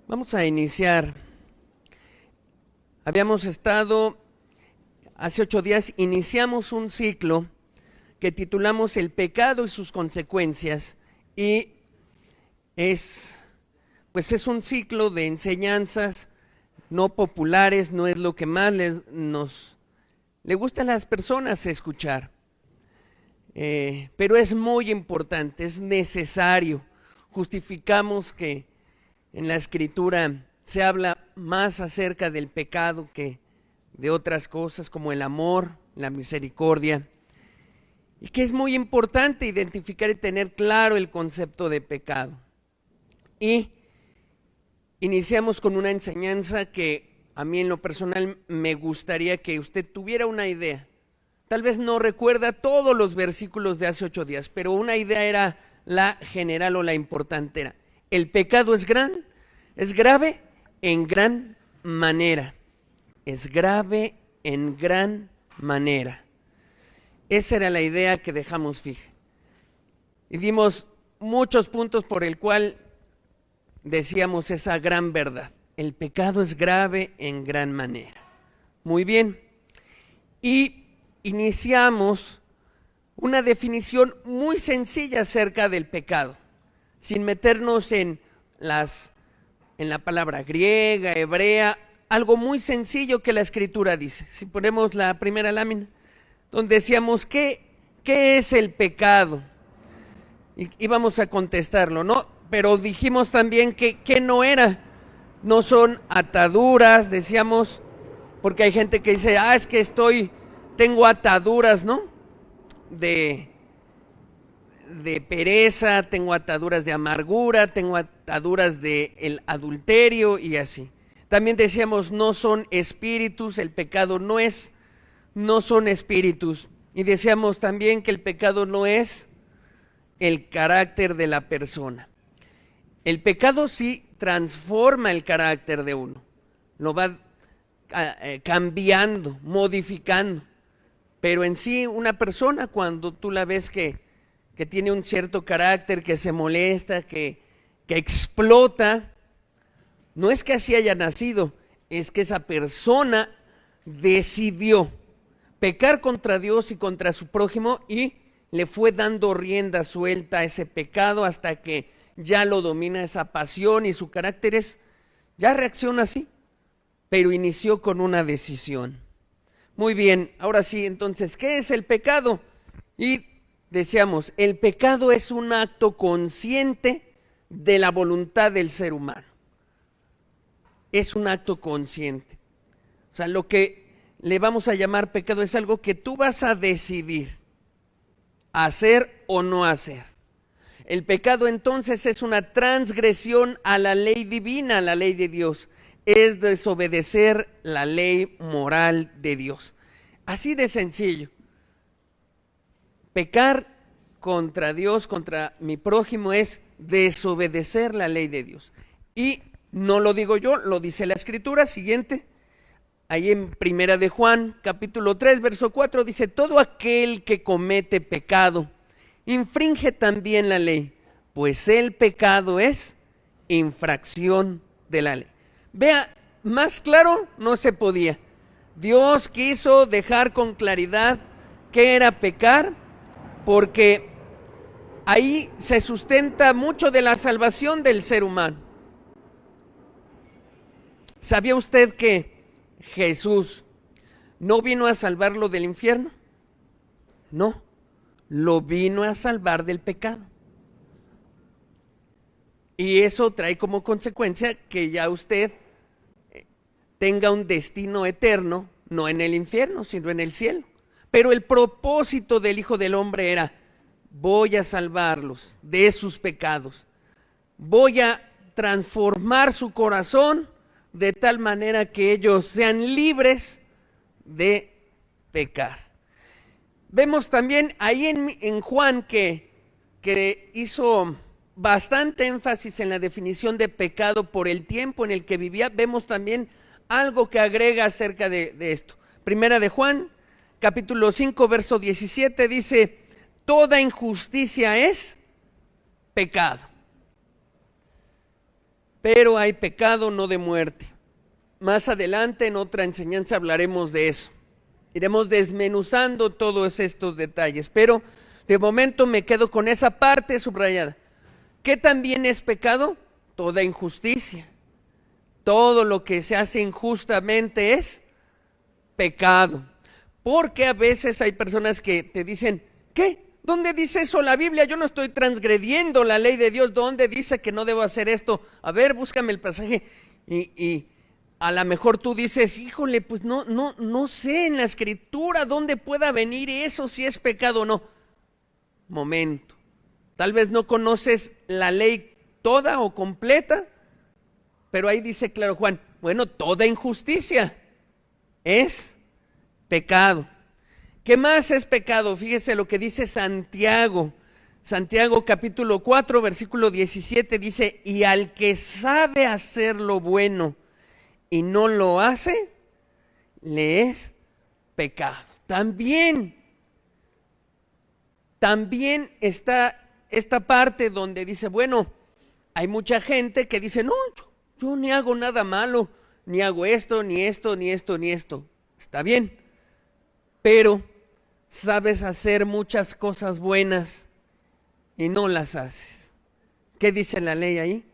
Vamos a iniciar. Habíamos estado, hace 8 días, iniciamos un ciclo que titulamos El pecado y sus consecuencias, y es un ciclo de enseñanzas no populares, no es lo que más le gusta a las personas escuchar, pero es muy importante, es necesario. Justificamos que en la Escritura se habla más acerca del pecado que de otras cosas, como el amor, la misericordia, y que es muy importante identificar y tener claro el concepto de pecado. Y iniciamos con una enseñanza que a mí en lo personal me gustaría que usted tuviera una idea. Tal vez no recuerda todos los versículos de hace 8 días, pero una idea era la general o la importante. Era: el pecado es grave en gran manera. Es grave en gran manera. Esa era la idea que dejamos fija. Y dimos muchos puntos por el cual decíamos esa gran verdad. El pecado es grave en gran manera. Muy bien. Y iniciamos una definición muy sencilla acerca del pecado, sin meternos en la palabra griega, hebrea, algo muy sencillo que la Escritura dice. Si ponemos la primera lámina, donde decíamos, ¿qué es el pecado? Y íbamos a contestarlo, ¿no? Pero dijimos también que no son ataduras, decíamos, porque hay gente que dice, es que tengo ataduras, ¿no? De pereza, tengo ataduras de amargura, tengo ataduras del adulterio y así. También decíamos, no son espíritus, el pecado no son espíritus. Y decíamos también que el pecado no es el carácter de la persona. El pecado sí transforma el carácter de uno, lo va cambiando, modificando. Pero en sí, una persona, cuando tú la ves que tiene un cierto carácter, que se molesta, que explota, no es que así haya nacido, es que esa persona decidió pecar contra Dios y contra su prójimo, y le fue dando rienda suelta a ese pecado hasta que ya lo domina esa pasión, y su carácter ya reacciona así, pero inició con una decisión. Muy bien, ahora sí, entonces, ¿qué es el pecado? Y decíamos, el pecado es un acto consciente de la voluntad del ser humano. Es un acto consciente. O sea, lo que le vamos a llamar pecado es algo que tú vas a decidir hacer o no hacer. El pecado entonces es una transgresión a la ley divina, a la ley de Dios. Es desobedecer la ley moral de Dios. Así de sencillo. Pecar contra Dios, contra mi prójimo, es desobedecer la ley de Dios. Y no lo digo yo, lo dice la Escritura. Siguiente. Ahí en Primera de Juan, capítulo 3, verso 4, dice: todo aquel que comete pecado infringe también la ley, pues el pecado es infracción de la ley. Vea, más claro no se podía. Dios quiso dejar con claridad qué era pecar, porque ahí se sustenta mucho de la salvación del ser humano. ¿Sabía usted que Jesús no vino a salvarlo del infierno? No, lo vino a salvar del pecado. Y eso trae como consecuencia que ya usted tenga un destino eterno, no en el infierno, sino en el cielo. Pero el propósito del Hijo del Hombre era: voy a salvarlos de sus pecados, voy a transformar su corazón de tal manera que ellos sean libres de pecar. Vemos también ahí en Juan que hizo bastante énfasis en la definición de pecado por el tiempo en el que vivía. Vemos también algo que agrega acerca de esto. Primera de Juan, capítulo 5, verso 17, dice: toda injusticia es pecado. pero hay pecado no de muerte. Más adelante en otra enseñanza hablaremos de eso. Iremos desmenuzando todos estos detalles, pero de momento me quedo con esa parte subrayada. ¿Qué también es pecado? Toda injusticia. Todo lo que se hace injustamente es pecado. Porque a veces hay personas que te dicen, ¿qué? ¿Dónde dice eso la Biblia? Yo no estoy transgrediendo la ley de Dios. ¿Dónde dice que no debo hacer esto? A ver, búscame el pasaje. Y a lo mejor tú dices, híjole, pues no sé en la Escritura dónde pueda venir eso, si es pecado o no. Momento. Tal vez no conoces la ley toda o completa, pero ahí dice claro Juan, bueno, toda injusticia es pecado. ¿Qué más es pecado? Fíjese lo que dice Santiago. Santiago capítulo 4, versículo 17 dice, y al que sabe hacer lo bueno y no lo hace, le es pecado. También está esta parte donde dice, bueno, hay mucha gente que dice, no, yo ni hago nada malo, ni hago esto, ni esto, ni esto, ni esto. Está bien, pero sabes hacer muchas cosas buenas y no las haces. ¿Qué dice la ley ahí?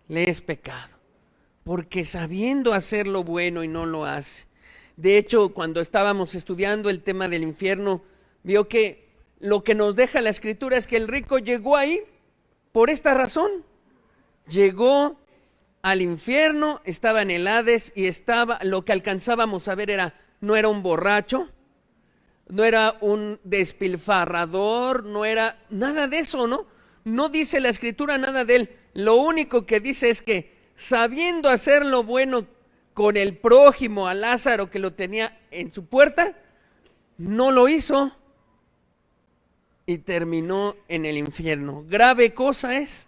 Le es pecado, porque sabiendo hacer lo bueno y no lo hace. De hecho, cuando estábamos estudiando el tema del infierno, vio que lo que nos deja la Escritura es que el rico llegó ahí por esta razón. Llegó al infierno, estaba en el Hades y lo que alcanzábamos a ver no era un borracho, no era un despilfarrador, no era nada de eso, ¿no? No dice la Escritura nada de él. Lo único que dice es que sabiendo hacer lo bueno con el prójimo, a Lázaro que lo tenía en su puerta, no lo hizo y terminó en el infierno. Grave cosa es.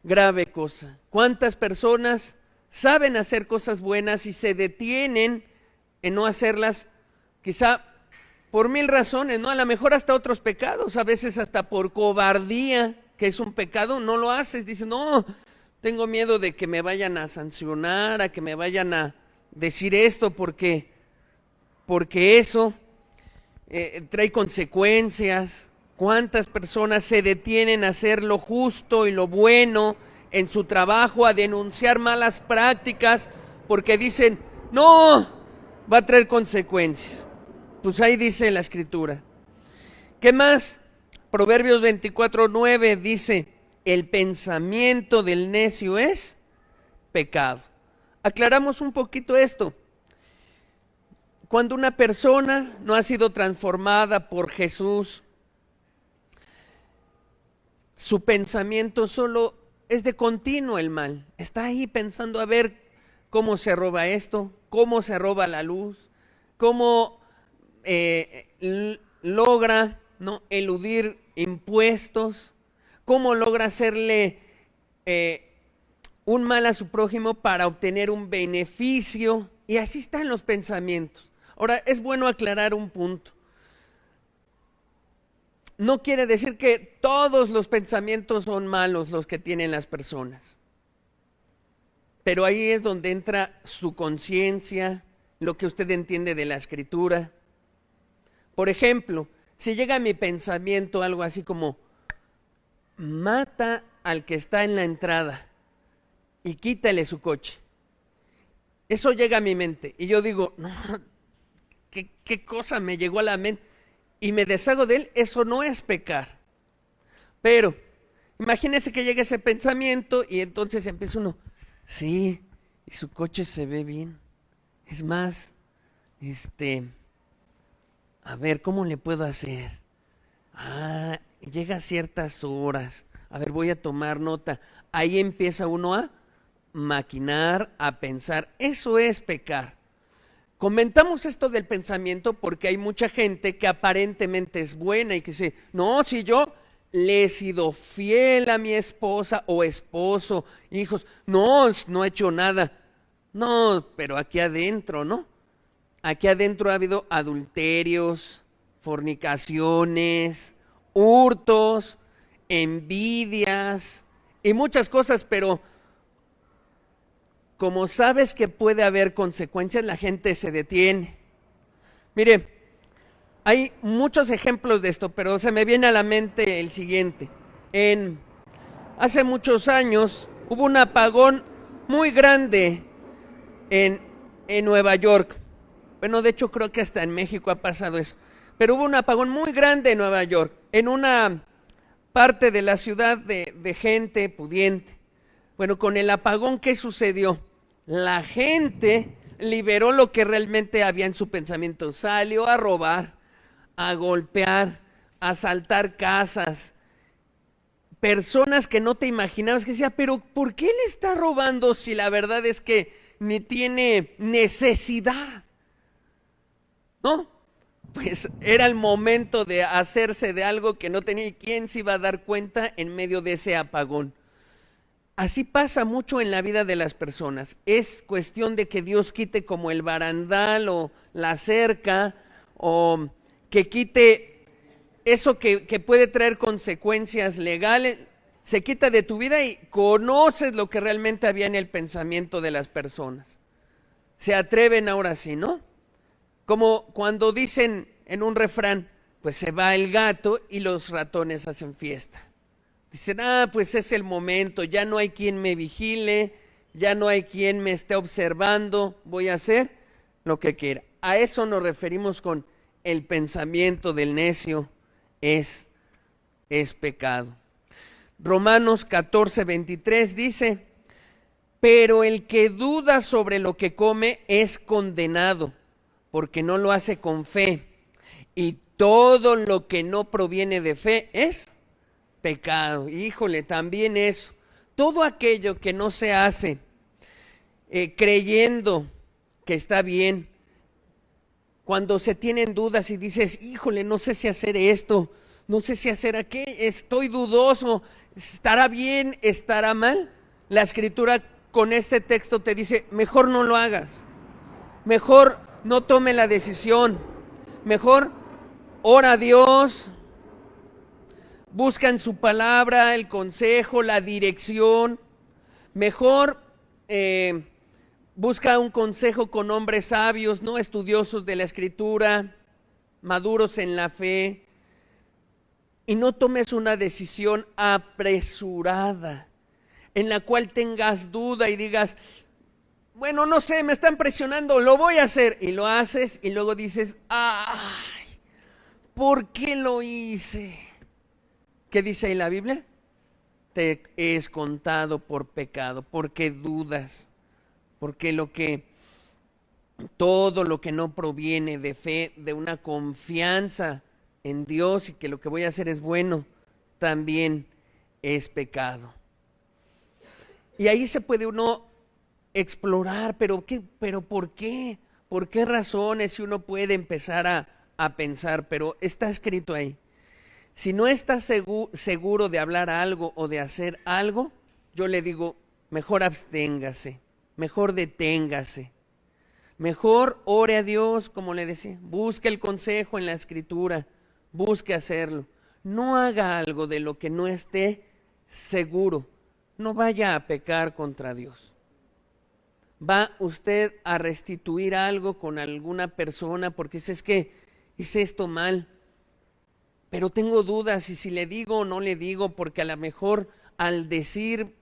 Grave cosa. ¿Cuántas personas saben hacer cosas buenas y se detienen en no hacerlas? Quizá por 1000 razones, ¿no? A lo mejor hasta otros pecados, a veces hasta por cobardía, que es un pecado, no lo haces. Dices, no, tengo miedo de que me vayan a sancionar, a que me vayan a decir esto, porque eso trae consecuencias. ¿Cuántas personas se detienen a hacer lo justo y lo bueno en su trabajo, a denunciar malas prácticas, porque dicen, no, va a traer consecuencias? Pues ahí dice la Escritura. ¿Qué más? Proverbios 24:9 dice, el pensamiento del necio es pecado. Aclaramos un poquito esto. Cuando una persona no ha sido transformada por Jesús, su pensamiento solo es de continuo el mal. Está ahí pensando a ver cómo se roba esto, cómo se roba la luz, cómo logra, ¿no?, eludir impuestos, cómo logra hacerle un mal a su prójimo para obtener un beneficio. Y así están los pensamientos. Ahora, es bueno aclarar un punto. No quiere decir que todos los pensamientos son malos los que tienen las personas. Pero ahí es donde entra su conciencia, lo que usted entiende de la Escritura. Por ejemplo, si llega a mi pensamiento algo así como, mata al que está en la entrada y quítale su coche. Eso llega a mi mente y yo digo, no, ¿qué cosa me llegó a la mente? Y me deshago de él. Eso no es pecar. Pero imagínese que llega ese pensamiento y entonces empieza uno, sí, y su coche se ve bien. Es más, a ver, ¿cómo le puedo hacer? Llega a ciertas horas. A ver, voy a tomar nota. Ahí empieza uno a maquinar, a pensar. Eso es pecar. Comentamos esto del pensamiento porque hay mucha gente que aparentemente es buena y que dice, no, si yo le he sido fiel a mi esposa o esposo, hijos, no he hecho nada. No, pero aquí adentro, ¿no? Aquí adentro ha habido adulterios, fornicaciones, hurtos, envidias, y muchas cosas, pero como sabes que puede haber consecuencias, la gente se detiene. Mire, hay muchos ejemplos de esto, pero se me viene a la mente el siguiente. Hace muchos años hubo un apagón muy grande en Nueva York. Bueno, de hecho creo que hasta en México ha pasado eso. Pero hubo un apagón muy grande en Nueva York, en una parte de la ciudad de gente pudiente. Bueno, con el apagón, ¿qué sucedió? La gente liberó lo que realmente había en su pensamiento. Salió a robar, a golpear, a asaltar casas. Personas que no te imaginabas, que decía, pero ¿por qué le está robando si la verdad es que ni tiene necesidad? ¿No? Pues era el momento de hacerse de algo que no tenía. ¿Y quién se iba a dar cuenta en medio de ese apagón? Así pasa mucho en la vida de las personas. Es cuestión de que Dios quite como el barandal o la cerca, o que quite eso que puede traer consecuencias legales. Se quita de tu vida y conoces lo que realmente había en el pensamiento de las personas. Se atreven ahora sí, ¿no? Como cuando dicen en un refrán, pues se va el gato y los ratones hacen fiesta. Dicen, pues es el momento, ya no hay quien me vigile, ya no hay quien me esté observando, voy a hacer lo que quiera. A eso nos referimos con el pensamiento del necio es pecado. Romanos 14:23 dice, pero el que duda sobre lo que come es condenado, porque no lo hace con fe, y todo lo que no proviene de fe es pecado. Híjole, también eso. Todo aquello que no se hace creyendo que está bien, cuando se tienen dudas y dices, híjole, no sé si hacer esto, no sé si hacer aquello, estoy dudoso, ¿estará bien, estará mal? La Escritura con este texto te dice, mejor no lo hagas, mejor no tome la decisión, mejor ora a Dios, busca en su palabra el consejo, la dirección, mejor busca un consejo con hombres sabios, no estudiosos de la Escritura, maduros en la fe, y no tomes una decisión apresurada en la cual tengas duda y digas, bueno, no sé, me están presionando, lo voy a hacer, y lo haces y luego dices, ay, ¿por qué lo hice? ¿Qué dice ahí la Biblia? Te es contado por pecado, porque dudas, porque todo lo que no proviene de fe, de una confianza en Dios y que lo que voy a hacer es bueno, también es pecado. Y ahí se puede uno explorar, pero ¿por qué? ¿Por qué razones? Y uno puede empezar a pensar, pero está escrito ahí. Si no estás seguro de hablar algo o de hacer algo, yo le digo, mejor absténgase, mejor deténgase, mejor ore a Dios, como le decía, busque el consejo en la Escritura, busque hacerlo. No haga algo de lo que no esté seguro, no vaya a pecar contra Dios. ¿Va usted a restituir algo con alguna persona porque dice, es que hice esto mal? Pero tengo dudas y si le digo o no le digo, porque a lo mejor al decir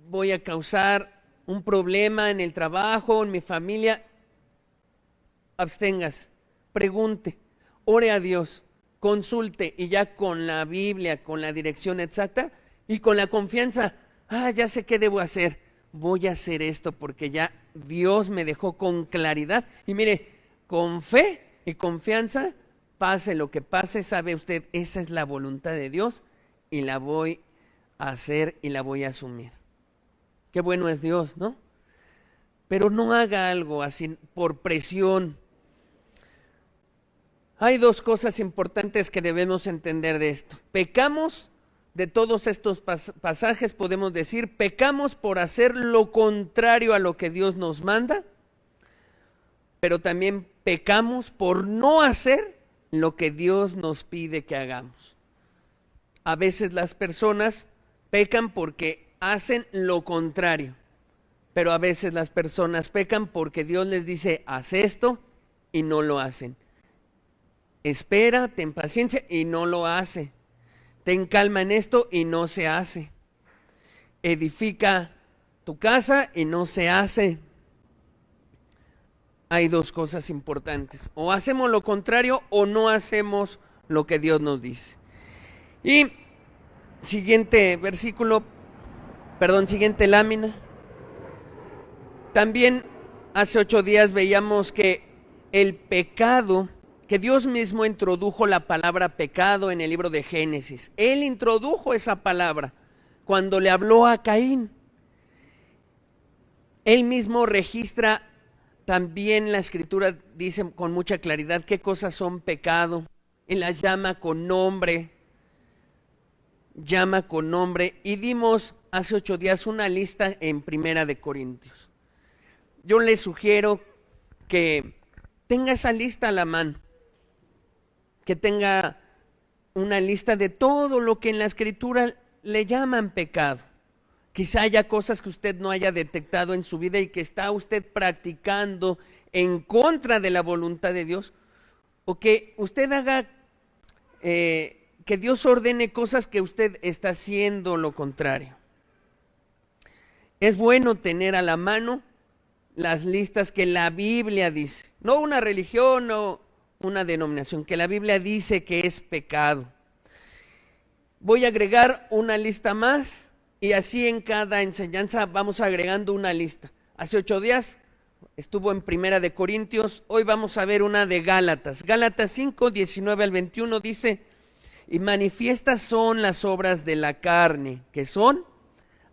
voy a causar un problema en el trabajo, en mi familia. Absténgase, pregunte, ore a Dios, consulte y ya con la Biblia, con la dirección exacta y con la confianza, ya sé qué debo hacer, voy a hacer esto porque ya Dios me dejó con claridad. Y mire, con fe y confianza, pase lo que pase, sabe usted, esa es la voluntad de Dios y la voy a hacer y la voy a asumir. Qué bueno es Dios, ¿no? Pero no haga algo así por presión. Hay dos cosas importantes que debemos entender de esto. Pecamos, de todos estos pasajes podemos decir, pecamos por hacer lo contrario a lo que Dios nos manda, pero también pecamos por no hacer lo que Dios nos pide que hagamos. A veces las personas pecan porque hacen lo contrario. Pero a veces las personas pecan porque Dios les dice, haz esto y no lo hacen. Espera, ten paciencia y no lo hace. Ten calma en esto y no se hace. Edifica tu casa y no se hace. Hay dos cosas importantes. O hacemos lo contrario o no hacemos lo que Dios nos dice. Y siguiente siguiente lámina. También hace 8 días veíamos que el pecado, que Dios mismo introdujo la palabra pecado en el libro de Génesis. Él introdujo esa palabra cuando le habló a Caín. Él mismo registra también la Escritura, dice con mucha claridad qué cosas son pecado. Él las llama con nombre. Y dimos hace 8 días una lista en Primera de Corintios. Yo le sugiero que tenga esa lista a la mano, que tenga una lista de todo lo que en la Escritura le llaman pecado. Quizá haya cosas que usted no haya detectado en su vida y que está usted practicando en contra de la voluntad de Dios, o que usted haga, que Dios ordene cosas que usted está haciendo lo contrario. Es bueno tener a la mano las listas que la Biblia dice, no una religión o una denominación, que la Biblia dice que es pecado. Voy a agregar una lista más y así en cada enseñanza vamos agregando una lista. Hace 8 días estuvo en Primera de Corintios, hoy vamos a ver una de Gálatas. Gálatas 5, 19 al 21 dice, y manifiestas son las obras de la carne, que son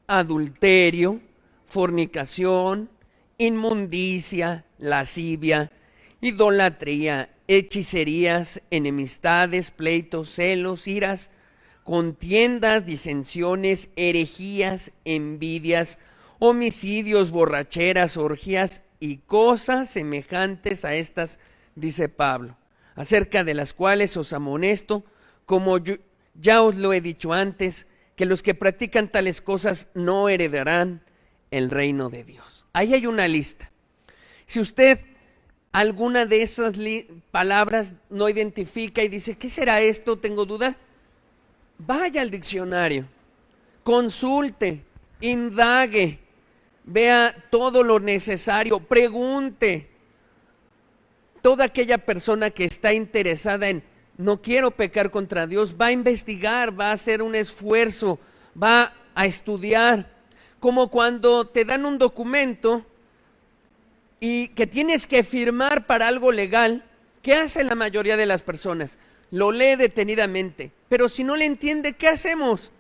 adulterio, fornicación, inmundicia, lascivia, idolatría, hechicerías, enemistades, pleitos, celos, iras, contiendas, disensiones, herejías, envidias, homicidios, borracheras, orgías y cosas semejantes a estas, dice Pablo, acerca de las cuales os amonesto, como ya os lo he dicho antes, que los que practican tales cosas no heredarán el reino de Dios. Ahí hay una lista. Si usted alguna de esas palabras no identifica y dice, ¿qué será esto? Tengo duda. Vaya al diccionario, consulte, indague, vea todo lo necesario, pregunte. Toda aquella persona que está interesada en no quiero pecar contra Dios, va a investigar, va a hacer un esfuerzo, va a estudiar. Como cuando te dan un documento y que tienes que firmar para algo legal, ¿qué hace la mayoría de las personas? Lo lee detenidamente, pero si no le entiende, ¿qué hacemos?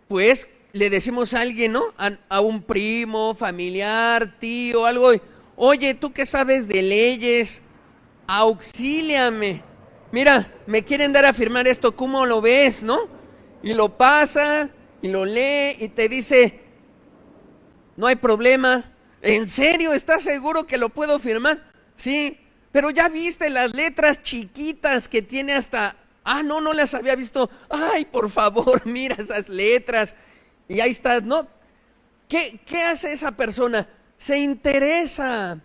Pues le decimos a alguien, ¿no? A un primo, familiar, tío, algo. Oye, ¿tú qué sabes de leyes? Auxíliame. Mira, me quieren dar a firmar esto, ¿cómo lo ves, no? Y lo pasa y lo lee y te dice, no hay problema. ¿En serio? ¿Estás seguro que lo puedo firmar? Sí, pero ya viste las letras chiquitas que tiene hasta... no las había visto. Ay, por favor, mira esas letras. Y ahí está, ¿no? ¿Qué hace esa persona? Se interesa.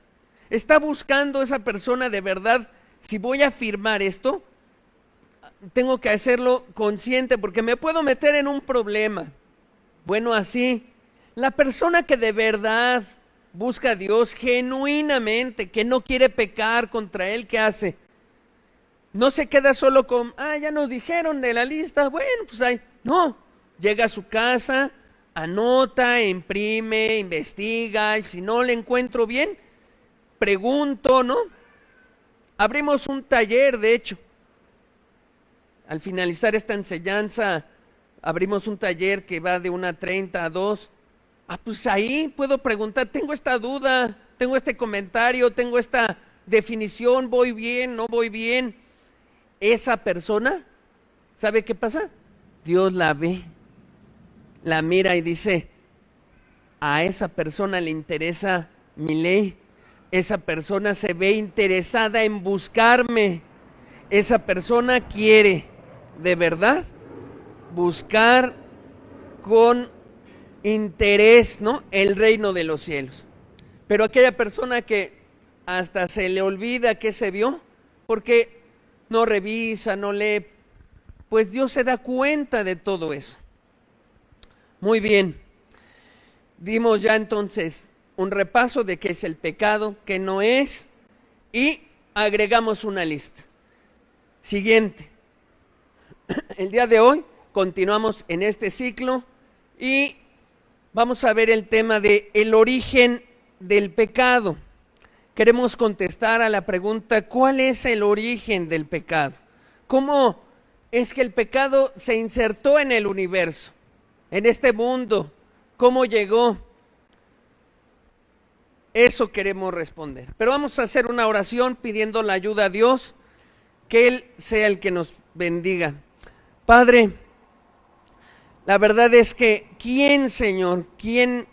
Está buscando esa persona de verdad. Si voy a firmar esto, tengo que hacerlo consciente porque me puedo meter en un problema. Bueno, así, la persona que de verdad busca a Dios genuinamente, que no quiere pecar contra Él, ¿qué hace? No se queda solo con, ya nos dijeron de la lista, bueno, pues ahí. No, llega a su casa, anota, imprime, investiga, y si no le encuentro bien, pregunto, ¿no? Abrimos un taller, de hecho. Al finalizar esta enseñanza, abrimos un taller que va de 1:30 a 2. Pues ahí puedo preguntar, tengo esta duda, tengo este comentario, tengo esta definición, voy bien, no voy bien. Esa persona, ¿sabe qué pasa? Dios la ve, la mira y dice, a esa persona le interesa mi ley, esa persona se ve interesada en buscarme, esa persona quiere de verdad buscar con interés, ¿no?, el reino de los cielos. Pero aquella persona que hasta se le olvida que se vio, porque no revisa, no lee, pues Dios se da cuenta de todo eso. Muy bien, dimos ya entonces un repaso de qué es el pecado, qué no es, y agregamos una lista. Siguiente, el día de hoy continuamos en este ciclo y vamos a ver el tema de el origen del pecado. Queremos contestar a la pregunta, ¿cuál es el origen del pecado? ¿Cómo es que el pecado se insertó en el universo, en este mundo? ¿Cómo llegó? Eso queremos responder. Pero vamos a hacer una oración pidiendo la ayuda a Dios, que Él sea el que nos bendiga. Padre, la verdad es que ¿quién, Señor, quién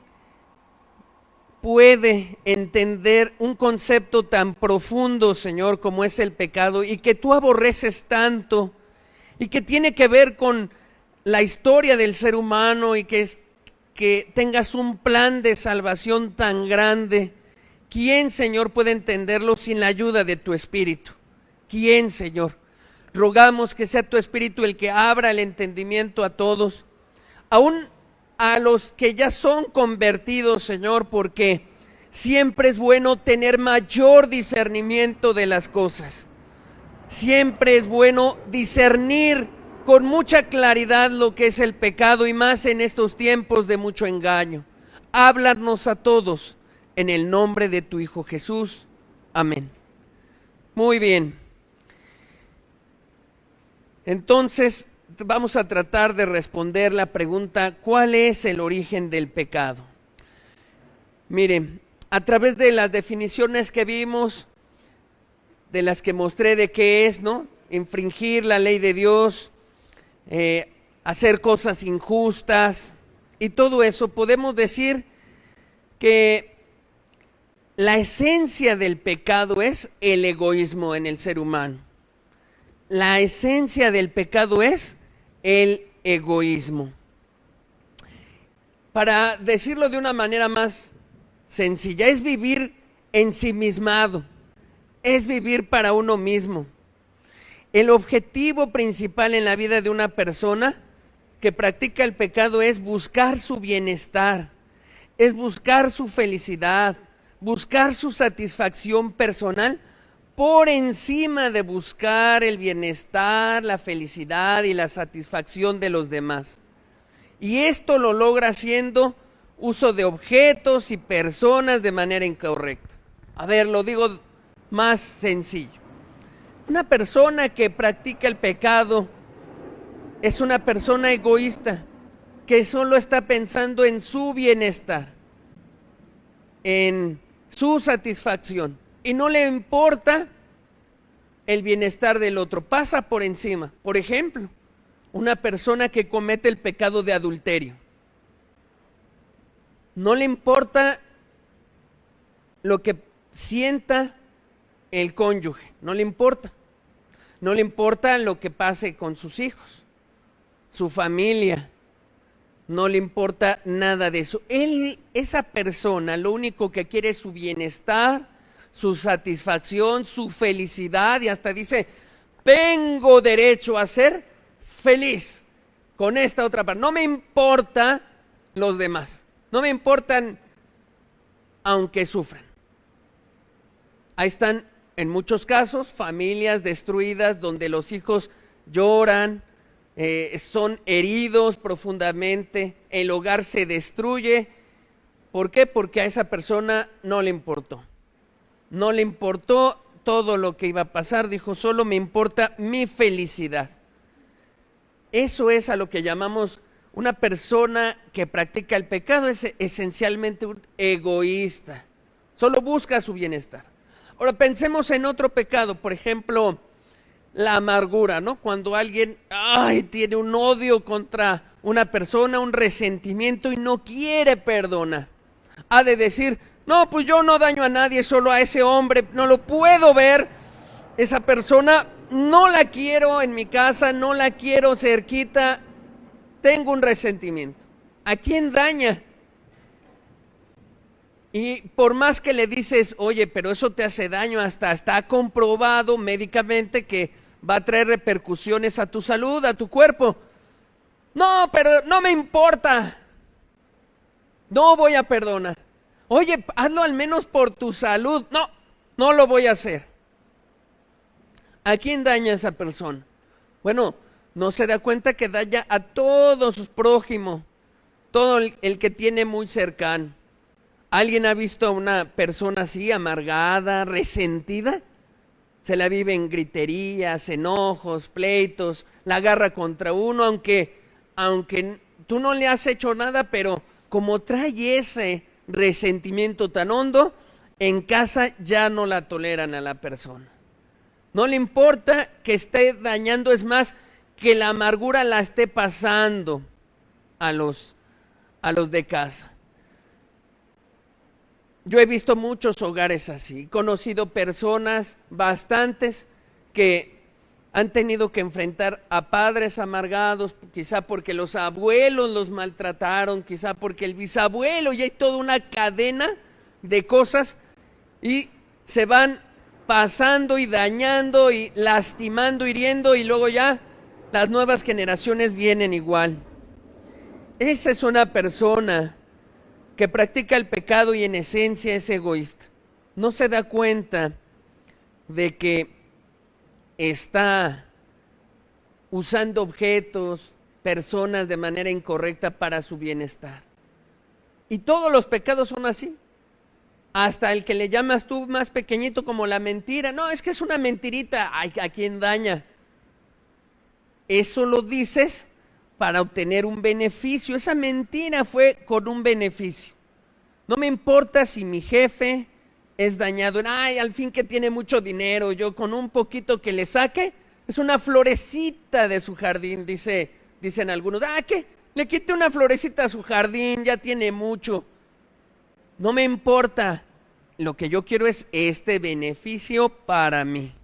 puede entender un concepto tan profundo, Señor, como es el pecado y que tú aborreces tanto y que tiene que ver con la historia del ser humano y que tengas un plan de salvación tan grande? ¿Quién, Señor, puede entenderlo sin la ayuda de tu Espíritu? ¿Quién, Señor? Rogamos que sea tu Espíritu el que abra el entendimiento a todos, aún a los que ya son convertidos, Señor, porque siempre es bueno tener mayor discernimiento de las cosas. Siempre es bueno discernir con mucha claridad lo que es el pecado y más en estos tiempos de mucho engaño. Háblanos a todos en el nombre de tu Hijo Jesús. Amén. Muy bien. Entonces, vamos a tratar de responder la pregunta, ¿cuál es el origen del pecado? Miren, a través de las definiciones que vimos, de las que mostré de qué es, ¿no?, infringir la ley de Dios, hacer cosas injustas y todo eso, podemos decir que la esencia del pecado es el egoísmo en el ser humano. La esencia del pecado es el egoísmo. Para decirlo de una manera más sencilla, es vivir ensimismado, es vivir para uno mismo. El objetivo principal en la vida de una persona que practica el pecado es buscar su bienestar, es buscar su felicidad, buscar su satisfacción personal por encima de buscar el bienestar, la felicidad y la satisfacción de los demás. Y esto lo logra haciendo uso de objetos y personas de manera incorrecta. A ver, lo digo más sencillo. Una persona que practica el pecado es una persona egoísta, que solo está pensando en su bienestar, en su satisfacción, y no le importa el bienestar del otro, pasa por encima. Por ejemplo, una persona que comete el pecado de adulterio, no le importa lo que sienta el cónyuge, no le importa lo que pase con sus hijos, su familia, no le importa nada de eso. Esa persona, lo único que quiere es su bienestar, su satisfacción, su felicidad, y hasta dice, tengo derecho a ser feliz con esta otra parte. No me importa los demás, no me importan aunque sufran. Ahí están, en muchos casos, familias destruidas donde los hijos lloran, son heridos profundamente, el hogar se destruye. ¿Por qué? Porque a esa persona no le importó todo lo que iba a pasar, dijo, solo me importa mi felicidad. Eso es a lo que llamamos una persona que practica el pecado, es esencialmente un egoísta, solo busca su bienestar. Ahora pensemos en otro pecado, por ejemplo, la amargura, ¿no? Cuando alguien tiene un odio contra una persona, un resentimiento y no quiere perdonar. Ha de decir, no, pues yo no daño a nadie, solo a ese hombre, no lo puedo ver, esa persona no la quiero en mi casa, no la quiero cerquita, tengo un resentimiento. ¿A quién daña? Y por más que le dices, oye, pero eso te hace daño, hasta está comprobado médicamente que va a traer repercusiones a tu salud, a tu cuerpo. No, pero no me importa. No voy a perdonar. Oye, hazlo al menos por tu salud. No, no lo voy a hacer. ¿A quién daña esa persona? Bueno, no se da cuenta que daña a todos sus prójimos, todo el que tiene muy cercano. ¿Alguien ha visto a una persona así, amargada, resentida? Se la vive en griterías, enojos, pleitos, la agarra contra uno, aunque tú no le has hecho nada, pero como trae ese resentimiento tan hondo, en casa ya no la toleran a la persona. No le importa que esté dañando, es más, que la amargura la esté pasando a los de casa. Yo he visto muchos hogares así, conocido personas, bastantes, que han tenido que enfrentar a padres amargados, quizá porque los abuelos los maltrataron, quizá porque el bisabuelo, y hay toda una cadena de cosas, y se van pasando y dañando y lastimando, hiriendo, y luego ya las nuevas generaciones vienen igual. Esa es una persona que practica el pecado y en esencia es egoísta. No se da cuenta de que está usando objetos, personas de manera incorrecta para su bienestar. Y todos los pecados son así. Hasta el que le llamas tú más pequeñito, como la mentira. No, es que es una mentirita. Ay, ¿a quién daña? Eso lo dices para obtener un beneficio. Esa mentira fue con un beneficio. No me importa si mi jefe es dañado. Ay, al fin que tiene mucho dinero, yo con un poquito que le saque, es una florecita de su jardín, dicen algunos. Ah, ¿qué? Le quite una florecita a su jardín, ya tiene mucho. No me importa. Lo que yo quiero es este beneficio para mí.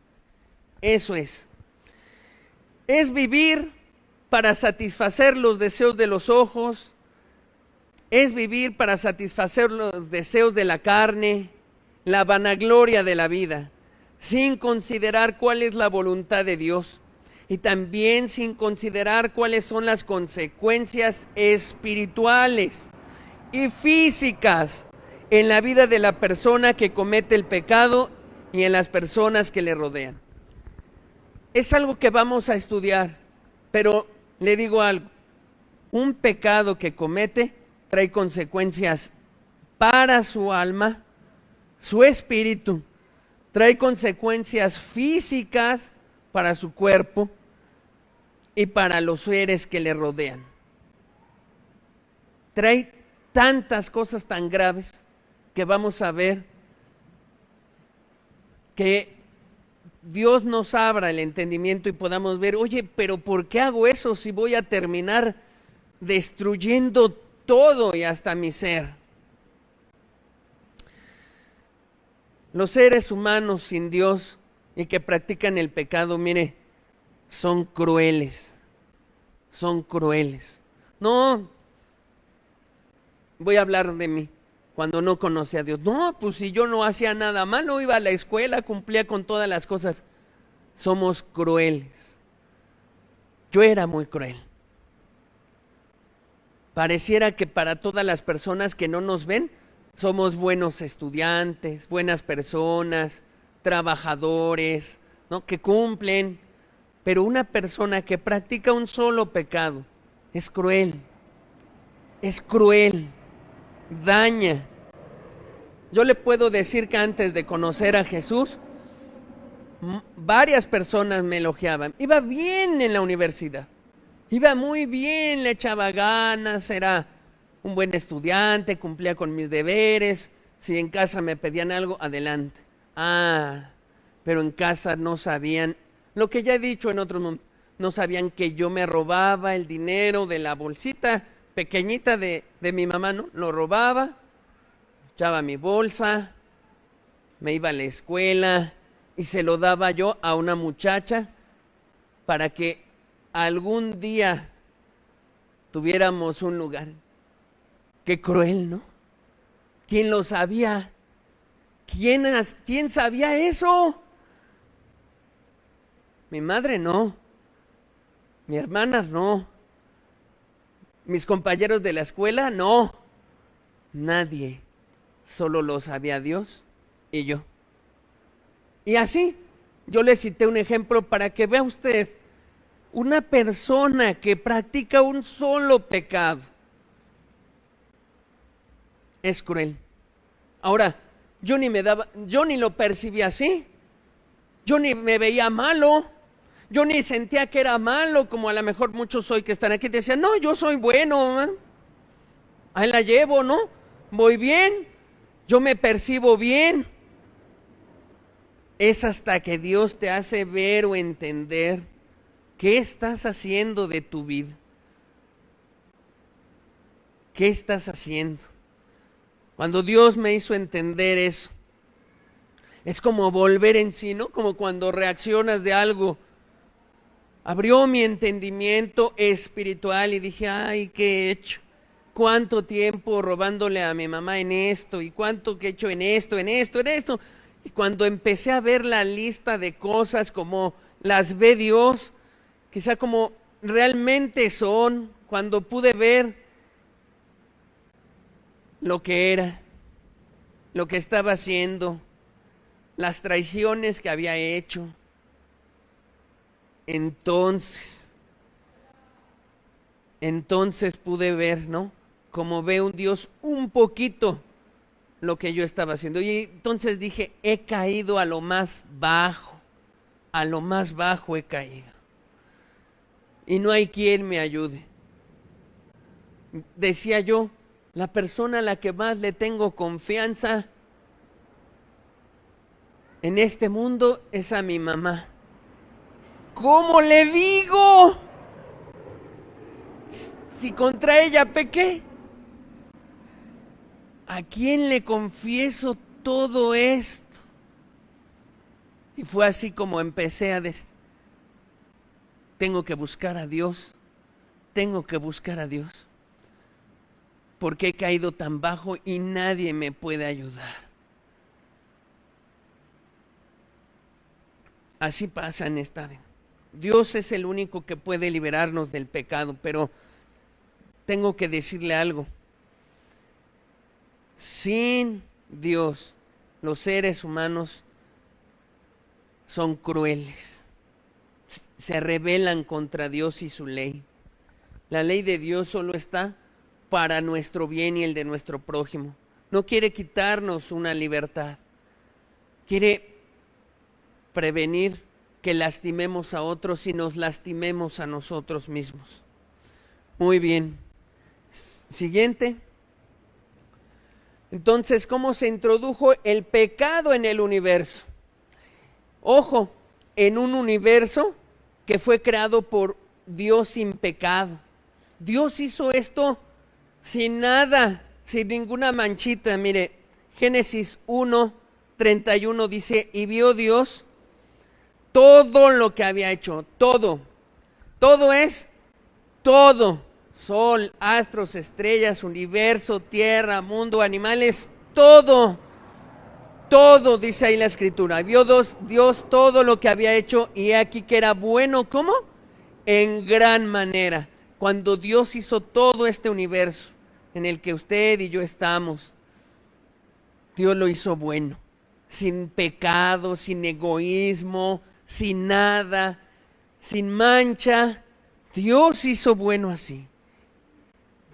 Eso es. Es vivir para satisfacer los deseos de los ojos, es vivir para satisfacer los deseos de la carne, la vanagloria de la vida, sin considerar cuál es la voluntad de Dios y también sin considerar cuáles son las consecuencias espirituales y físicas en la vida de la persona que comete el pecado y en las personas que le rodean. Es algo que vamos a estudiar, pero le digo algo, un pecado que comete trae consecuencias para su alma, su espíritu, trae consecuencias físicas para su cuerpo y para los seres que le rodean. Trae tantas cosas tan graves que vamos a ver, que Dios nos abra el entendimiento y podamos ver, oye, pero ¿por qué hago eso si voy a terminar destruyendo todo y hasta mi ser? Los seres humanos sin Dios y que practican el pecado, mire, son crueles, son crueles. No, voy a hablar de mí. Cuando no conocí a Dios, no, pues si yo no hacía nada malo, iba a la escuela, cumplía con todas las cosas. Somos crueles. Yo era muy cruel. Pareciera que para todas las personas que no nos ven, somos buenos estudiantes, buenas personas, trabajadores, ¿no? Que cumplen. Pero una persona que practica un solo pecado es cruel, daña. Yo le puedo decir que antes de conocer a Jesús, varias personas me elogiaban. Iba bien en la universidad, iba muy bien, le echaba ganas, era un buen estudiante, cumplía con mis deberes. Si en casa me pedían algo, adelante. Pero en casa no sabían, lo que ya he dicho en otros momentos, no sabían que yo me robaba el dinero de la bolsita pequeñita de mi mamá, ¿no? Lo robaba, echaba mi bolsa, me iba a la escuela y se lo daba yo a una muchacha para que algún día tuviéramos un lugar. Qué cruel, ¿no? ¿Quién lo sabía? ¿Quién sabía eso? Mi madre no, mi hermana no, mis compañeros de la escuela no, nadie, solo lo sabía Dios y yo. Y así, yo le cité un ejemplo para que vea usted, una persona que practica un solo pecado es cruel. Ahora, yo ni lo percibía así, yo ni me veía malo. Yo ni sentía que era malo, como a lo mejor muchos hoy que están aquí decían, no, yo soy bueno, ¿eh? Ahí la llevo, ¿no? Voy bien, yo me percibo bien. Es hasta que Dios te hace ver o entender qué estás haciendo de tu vida. ¿Qué estás haciendo? Cuando Dios me hizo entender eso, es como volver en sí, ¿no? Como cuando reaccionas de algo. Abrió mi entendimiento espiritual y dije, ay, ¿qué he hecho? ¿Cuánto tiempo robándole a mi mamá en esto? ¿Y cuánto que he hecho en esto, en esto, en esto? Y cuando empecé a ver la lista de cosas como las ve Dios, quizá como realmente son, cuando pude ver lo que era, lo que estaba haciendo, las traiciones que había hecho, entonces pude ver, ¿no? Como ve un Dios un poquito lo que yo estaba haciendo. Y entonces dije, he caído a lo más bajo he caído. Y no hay quien me ayude. Decía yo, la persona a la que más le tengo confianza en este mundo es a mi mamá. ¿Cómo le digo? Si contra ella pequé, ¿a quién le confieso todo esto? Y fue así como empecé a decir, tengo que buscar a Dios, porque he caído tan bajo y nadie me puede ayudar. Así pasa en esta vida. Dios es el único que puede liberarnos del pecado, pero tengo que decirle algo. Sin Dios, los seres humanos son crueles. Se rebelan contra Dios y su ley. La ley de Dios solo está para nuestro bien y el de nuestro prójimo. No quiere quitarnos una libertad. Quiere prevenir que lastimemos a otros y nos lastimemos a nosotros mismos. Muy bien. Siguiente. Entonces, ¿cómo se introdujo el pecado en el universo? Ojo, en un universo que fue creado por Dios sin pecado. Dios hizo esto sin nada, sin ninguna manchita. Mire, Génesis 1:31 dice, y vio Dios todo lo que había hecho, todo es todo, sol, astros, estrellas, universo, tierra, mundo, animales, todo, dice ahí la escritura. Vio Dios todo lo que había hecho y aquí que era bueno, ¿cómo? En gran manera. Cuando Dios hizo todo este universo en el que usted y yo estamos, Dios lo hizo bueno, sin pecado, sin egoísmo, sin nada, sin mancha. Dios hizo bueno así.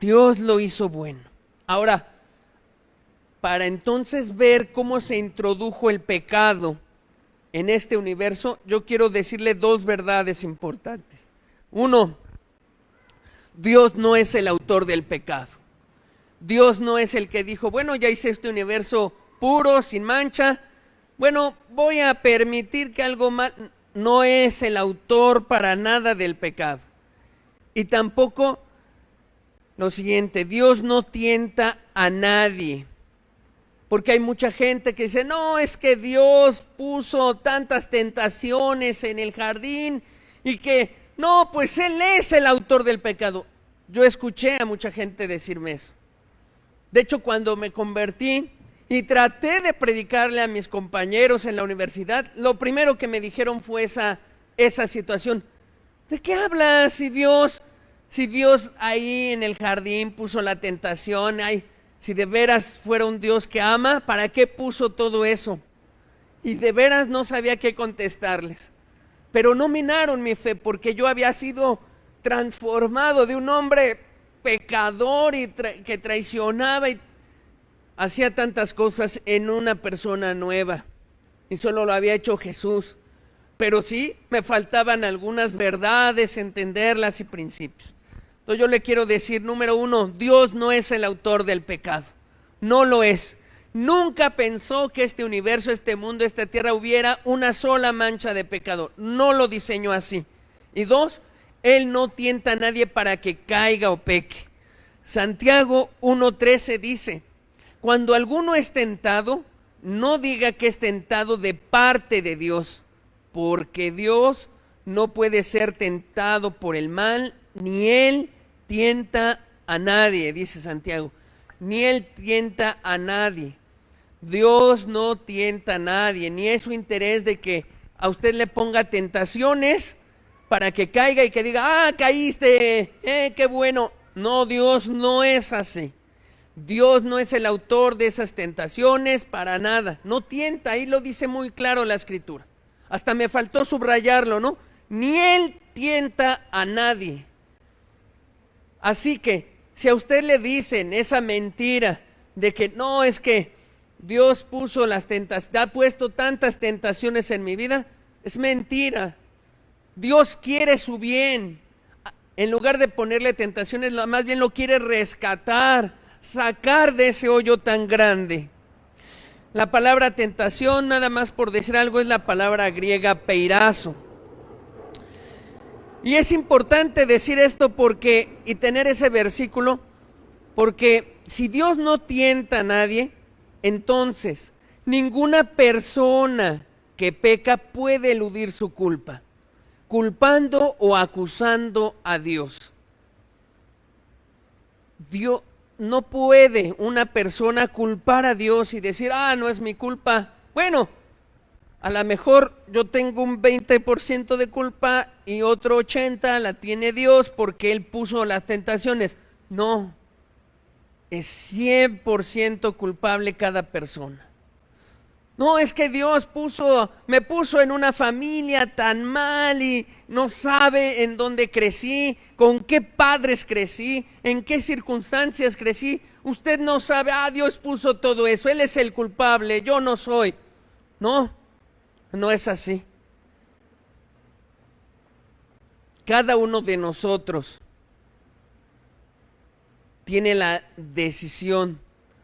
Dios lo hizo bueno. Ahora, para entonces ver cómo se introdujo el pecado en este universo, yo quiero decirle dos verdades importantes. Uno, Dios no es el autor del pecado. Dios no es el que dijo, bueno, ya hice este universo puro, sin mancha, bueno, voy a permitir que algo más. No es el autor para nada del pecado. Y tampoco lo siguiente, Dios no tienta a nadie. Porque hay mucha gente que dice, no, es que Dios puso tantas tentaciones en el jardín y que, no, pues Él es el autor del pecado. Yo escuché a mucha gente decirme eso. De hecho, cuando me convertí y traté de predicarle a mis compañeros en la universidad, lo primero que me dijeron fue esa situación. ¿De qué hablas? Si Dios ahí en el jardín puso la tentación, si de veras fuera un Dios que ama, ¿para qué puso todo eso? Y de veras no sabía qué contestarles. Pero no minaron mi fe, porque yo había sido transformado de un hombre pecador y que traicionaba y hacía tantas cosas en una persona nueva. Y solo lo había hecho Jesús. Pero sí, me faltaban algunas verdades, entenderlas y principios. Entonces yo le quiero decir, número uno, Dios no es el autor del pecado. No lo es. Nunca pensó que este universo, este mundo, esta tierra hubiera una sola mancha de pecado. No lo diseñó así. Y dos, Él no tienta a nadie para que caiga o peque. Santiago 1:13 dice, cuando alguno es tentado, no diga que es tentado de parte de Dios, porque Dios no puede ser tentado por el mal, ni Él tienta a nadie, dice Santiago, ni Él tienta a nadie. Dios no tienta a nadie, ni es su interés de que a usted le ponga tentaciones para que caiga y que diga, caíste, qué bueno. No, Dios no es así. Dios no es el autor de esas tentaciones para nada. No tienta, ahí lo dice muy claro la Escritura. Hasta me faltó subrayarlo, ¿no? Ni Él tienta a nadie. Así que, si a usted le dicen esa mentira de que no, es que Dios puso ha puesto tantas tentaciones en mi vida, es mentira. Dios quiere su bien. En lugar de ponerle tentaciones, más bien lo quiere rescatar, sacar de ese hoyo tan grande. La palabra tentación, nada más por decir algo, es la palabra griega peirazo. Y es importante decir esto y tener ese versículo, porque si Dios no tienta a nadie, entonces ninguna persona que peca puede eludir su culpa, culpando o acusando a Dios. Dios no puede una persona culpar a Dios y decir, no es mi culpa. Bueno, a lo mejor yo tengo un 20% de culpa y otro 80% la tiene Dios porque Él puso las tentaciones. No, es 100% culpable cada persona. No, es que Dios me puso en una familia tan mal y no sabe en dónde crecí, con qué padres crecí, en qué circunstancias crecí. Usted no sabe, Dios puso todo eso, Él es el culpable, yo no soy. No, no es así. Cada uno de nosotros tiene la decisión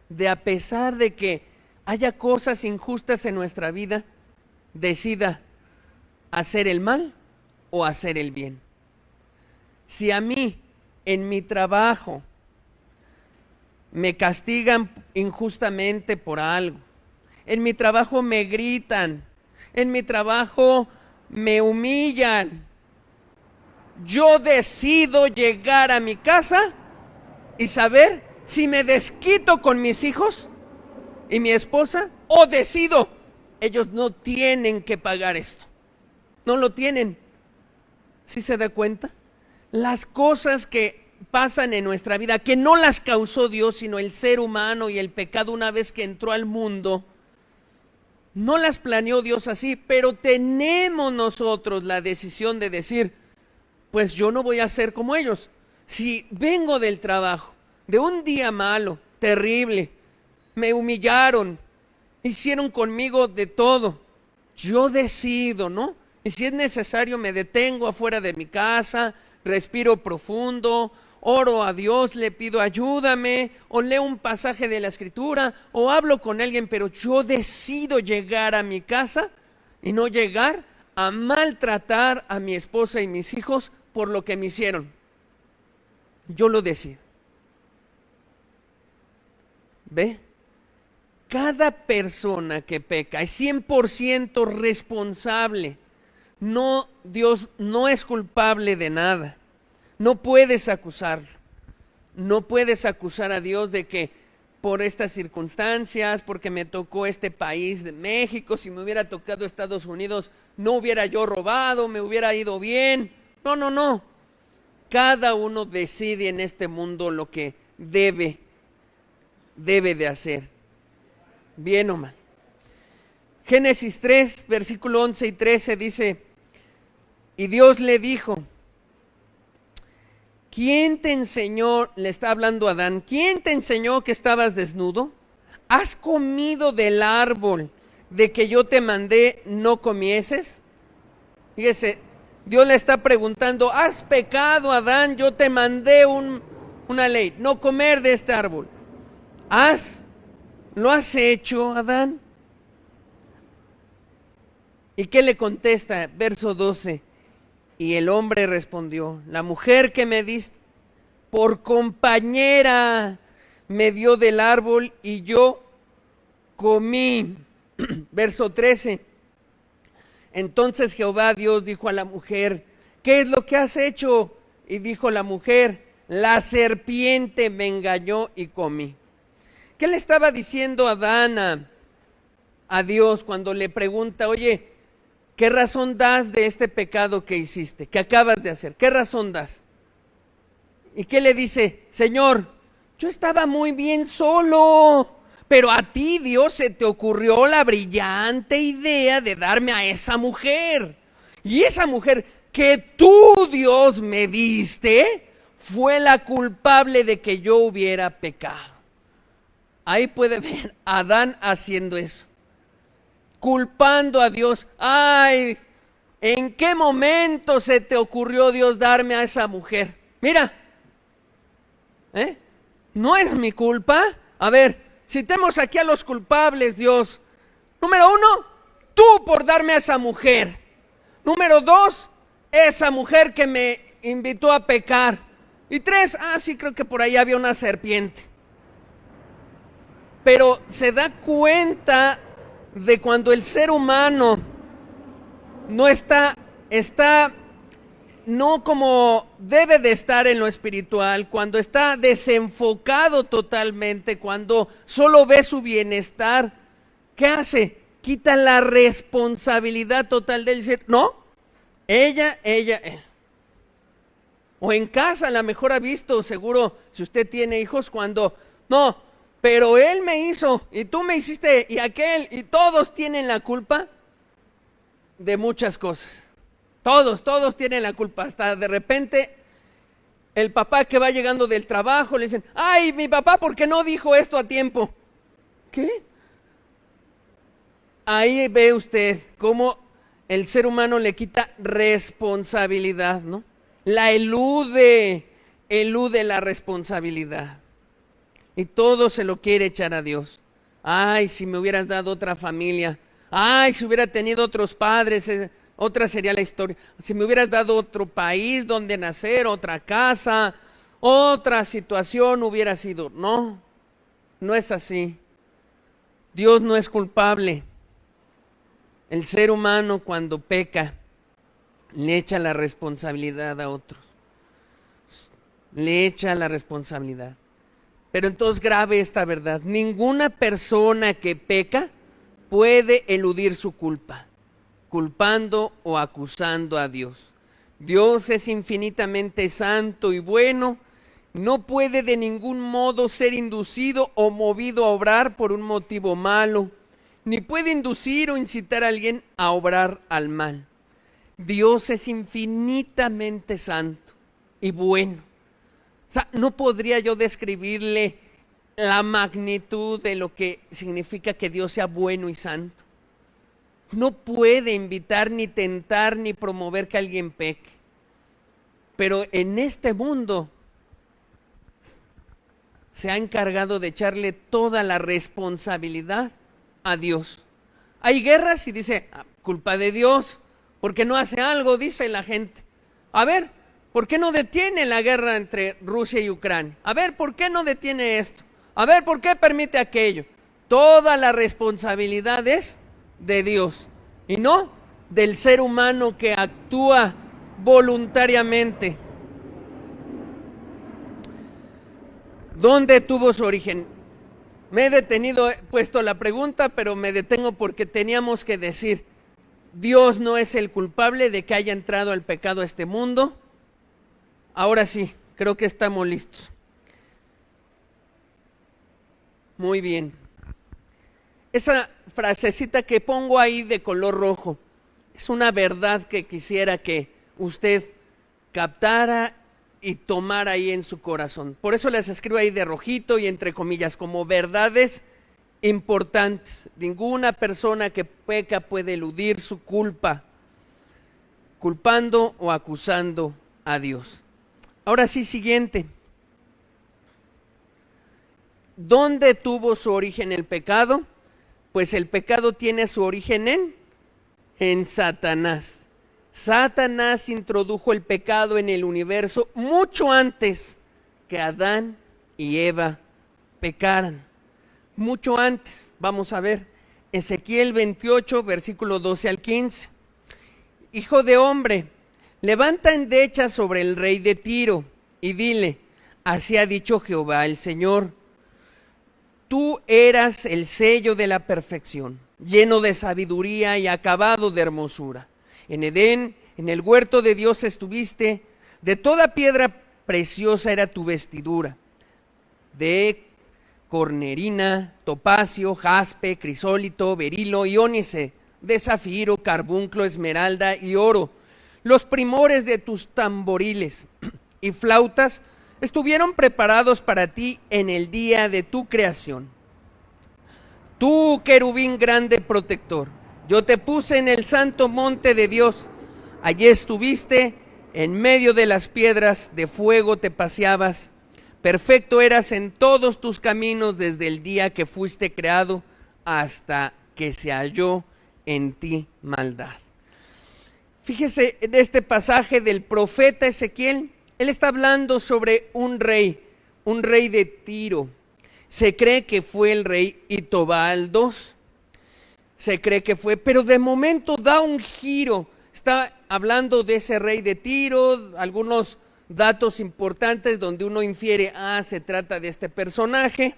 de, a pesar de que haya cosas injustas en nuestra vida, decida hacer el mal o hacer el bien. Si a mí, en mi trabajo, me castigan injustamente por algo, en mi trabajo me gritan, en mi trabajo me humillan, yo decido llegar a mi casa y saber si me desquito con mis hijos y mi esposa, o decido, ellos no tienen que pagar esto. No lo tienen. ¿Sí se da cuenta? Las cosas que pasan en nuestra vida, que no las causó Dios, sino el ser humano y el pecado una vez que entró al mundo, no las planeó Dios así, pero tenemos nosotros la decisión de decir, pues yo no voy a ser como ellos. Si vengo del trabajo, de un día malo, terrible, me humillaron, hicieron conmigo de todo, yo decido, ¿no? Y si es necesario me detengo afuera de mi casa, respiro profundo, oro a Dios, le pido ayúdame, o leo un pasaje de la Escritura, o hablo con alguien, pero yo decido llegar a mi casa y no llegar a maltratar a mi esposa y mis hijos por lo que me hicieron. Yo lo decido. ¿Ve? Cada persona que peca es 100% responsable. No, Dios no es culpable de nada. No puedes acusarlo. No puedes acusar a Dios de que por estas circunstancias, porque me tocó este país de México, si me hubiera tocado Estados Unidos, no hubiera yo robado, me hubiera ido bien. No, no, no. Cada uno decide en este mundo lo que debe de hacer, bien o mal. Génesis 3, versículo 11 y 13 dice: y Dios le dijo, ¿quién te enseñó? Le está hablando a Adán. ¿Quién te enseñó que estabas desnudo? ¿Has comido del árbol de que yo te mandé no comieses? Fíjese, Dios le está preguntando, ¿has pecado, Adán? Yo te mandé una ley, no comer de este árbol. ¿Lo has hecho, Adán? ¿Y qué le contesta? Verso 12. Y el hombre respondió, la mujer que me diste por compañera me dio del árbol y yo comí. Verso 13. Entonces Jehová Dios dijo a la mujer, ¿qué es lo que has hecho? Y dijo la mujer, la serpiente me engañó y comí. ¿Qué le estaba diciendo Adán a Dios cuando le pregunta, oye, ¿qué razón das de este pecado que hiciste, que acabas de hacer? ¿Qué razón das? ¿Y qué le dice? Señor, yo estaba muy bien solo, pero a ti, Dios, se te ocurrió la brillante idea de darme a esa mujer. Y esa mujer que tú, Dios, me diste, fue la culpable de que yo hubiera pecado. Ahí puede ver a Adán haciendo eso, culpando a Dios. Ay, ¿en qué momento se te ocurrió, Dios, darme a esa mujer? Mira, no es mi culpa. A ver, citemos aquí a los culpables, Dios. Número 1, tú por darme a esa mujer. Número 2, esa mujer que me invitó a pecar. Y 3, sí, creo que por ahí había una serpiente. Pero se da cuenta de cuando el ser humano no está no como debe de estar en lo espiritual, cuando está desenfocado totalmente, cuando solo ve su bienestar, ¿qué hace? Quita la responsabilidad total de decir, no, ella. O en casa a lo mejor ha visto, seguro, si usted tiene hijos, cuando, no, pero él me hizo, y tú me hiciste, y aquel, y todos tienen la culpa de muchas cosas. Todos tienen la culpa. Hasta de repente el papá que va llegando del trabajo le dicen, ay, mi papá, ¿por qué no dijo esto a tiempo? ¿Qué? Ahí ve usted cómo el ser humano le quita responsabilidad, ¿no? La elude la responsabilidad. Y todo se lo quiere echar a Dios. Ay, si me hubieras dado otra familia. Ay, si hubiera tenido otros padres, otra sería la historia. Si me hubieras dado otro país donde nacer, otra casa, otra situación hubiera sido. No, no es así. Dios no es culpable. El ser humano cuando peca le echa la responsabilidad a otros. Le echa la responsabilidad. Pero entonces grave esta verdad. Ninguna persona que peca puede eludir su culpa, culpando o acusando a Dios. Dios es infinitamente santo y bueno, no puede de ningún modo ser inducido o movido a obrar por un motivo malo, ni puede inducir o incitar a alguien a obrar al mal. Dios es infinitamente santo y bueno. O sea, no podría yo describirle la magnitud de lo que significa que Dios sea bueno y santo. No puede invitar, ni tentar, ni promover que alguien peque. Pero en este mundo se ha encargado de echarle toda la responsabilidad a Dios. Hay guerras y dice, culpa de Dios, porque no hace algo, dice la gente. A ver, ¿por qué no detiene la guerra entre Rusia y Ucrania? A ver, ¿por qué no detiene esto? A ver, ¿por qué permite aquello? Toda la responsabilidad es de Dios y no del ser humano que actúa voluntariamente. ¿Dónde tuvo su origen? Me he detenido, he puesto la pregunta, pero me detengo porque teníamos que decir, Dios no es el culpable de que haya entrado el pecado a este mundo. Ahora sí, creo que estamos listos. Muy bien. Esa frasecita que pongo ahí de color rojo es una verdad que quisiera que usted captara y tomara ahí en su corazón. Por eso las escribo ahí de rojito y entre comillas, como verdades importantes. Ninguna persona que peca puede eludir su culpa, culpando o acusando a Dios. Ahora sí, siguiente. ¿Dónde tuvo su origen el pecado? Pues el pecado tiene su origen en Satanás. Satanás introdujo el pecado en el universo mucho antes que Adán y Eva pecaran. Mucho antes. Vamos a ver. Ezequiel 28, versículo 12 al 15. Hijo de hombre, levanta endecha sobre el rey de Tiro y dile, así ha dicho Jehová el Señor. Tú eras el sello de la perfección, lleno de sabiduría y acabado de hermosura. En Edén, en el huerto de Dios estuviste, de toda piedra preciosa era tu vestidura, de cornerina, topacio, jaspe, crisólito, berilo y ónice, de zafiro, carbunclo, esmeralda y oro. Los primores de tus tamboriles y flautas estuvieron preparados para ti en el día de tu creación. Tú, querubín grande protector, yo te puse en el santo monte de Dios. Allí estuviste, en medio de las piedras de fuego te paseabas. Perfecto eras en todos tus caminos desde el día que fuiste creado hasta que se halló en ti maldad. Fíjese en este pasaje del profeta Ezequiel, él está hablando sobre un rey de Tiro. Se cree que fue el rey Itobal II. Se cree que fue, pero de momento da un giro. Está hablando de ese rey de Tiro, algunos datos importantes donde uno infiere, se trata de este personaje.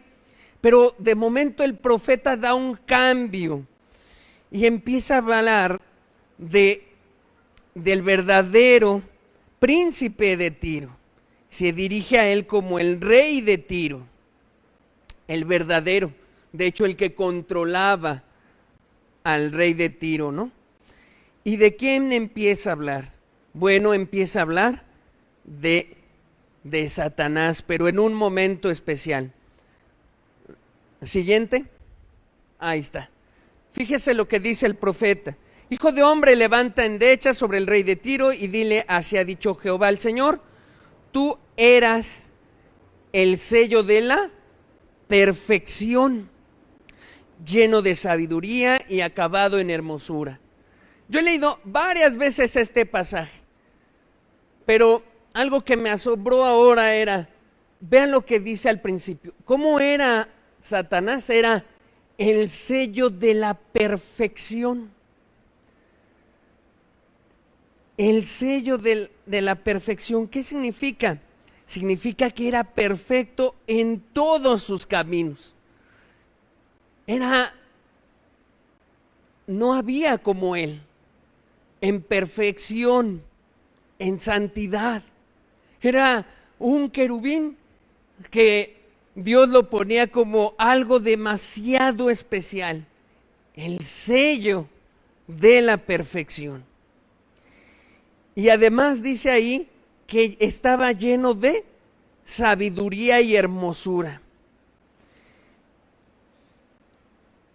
Pero de momento el profeta da un cambio y empieza a hablar del verdadero príncipe de Tiro. Se dirige a él como el rey de Tiro, el verdadero, de hecho el que controlaba al rey de Tiro, ¿no? ¿Y de quién empieza a hablar? Bueno, empieza a hablar de Satanás, pero en un momento especial. Siguiente. Ahí está. Fíjese lo que dice el profeta. Hijo de hombre, levanta endecha sobre el rey de Tiro y dile, así ha dicho Jehová el Señor, tú eras el sello de la perfección, lleno de sabiduría y acabado en hermosura. Yo he leído varias veces este pasaje, pero algo que me asombró ahora era, vean lo que dice al principio, ¿cómo era Satanás? Era el sello de la perfección. El sello de la perfección, ¿qué significa? Significa que era perfecto en todos sus caminos. No había como él, en perfección, en santidad. Era un querubín que Dios lo ponía como algo demasiado especial, el sello de la perfección. Y además dice ahí que estaba lleno de sabiduría y hermosura.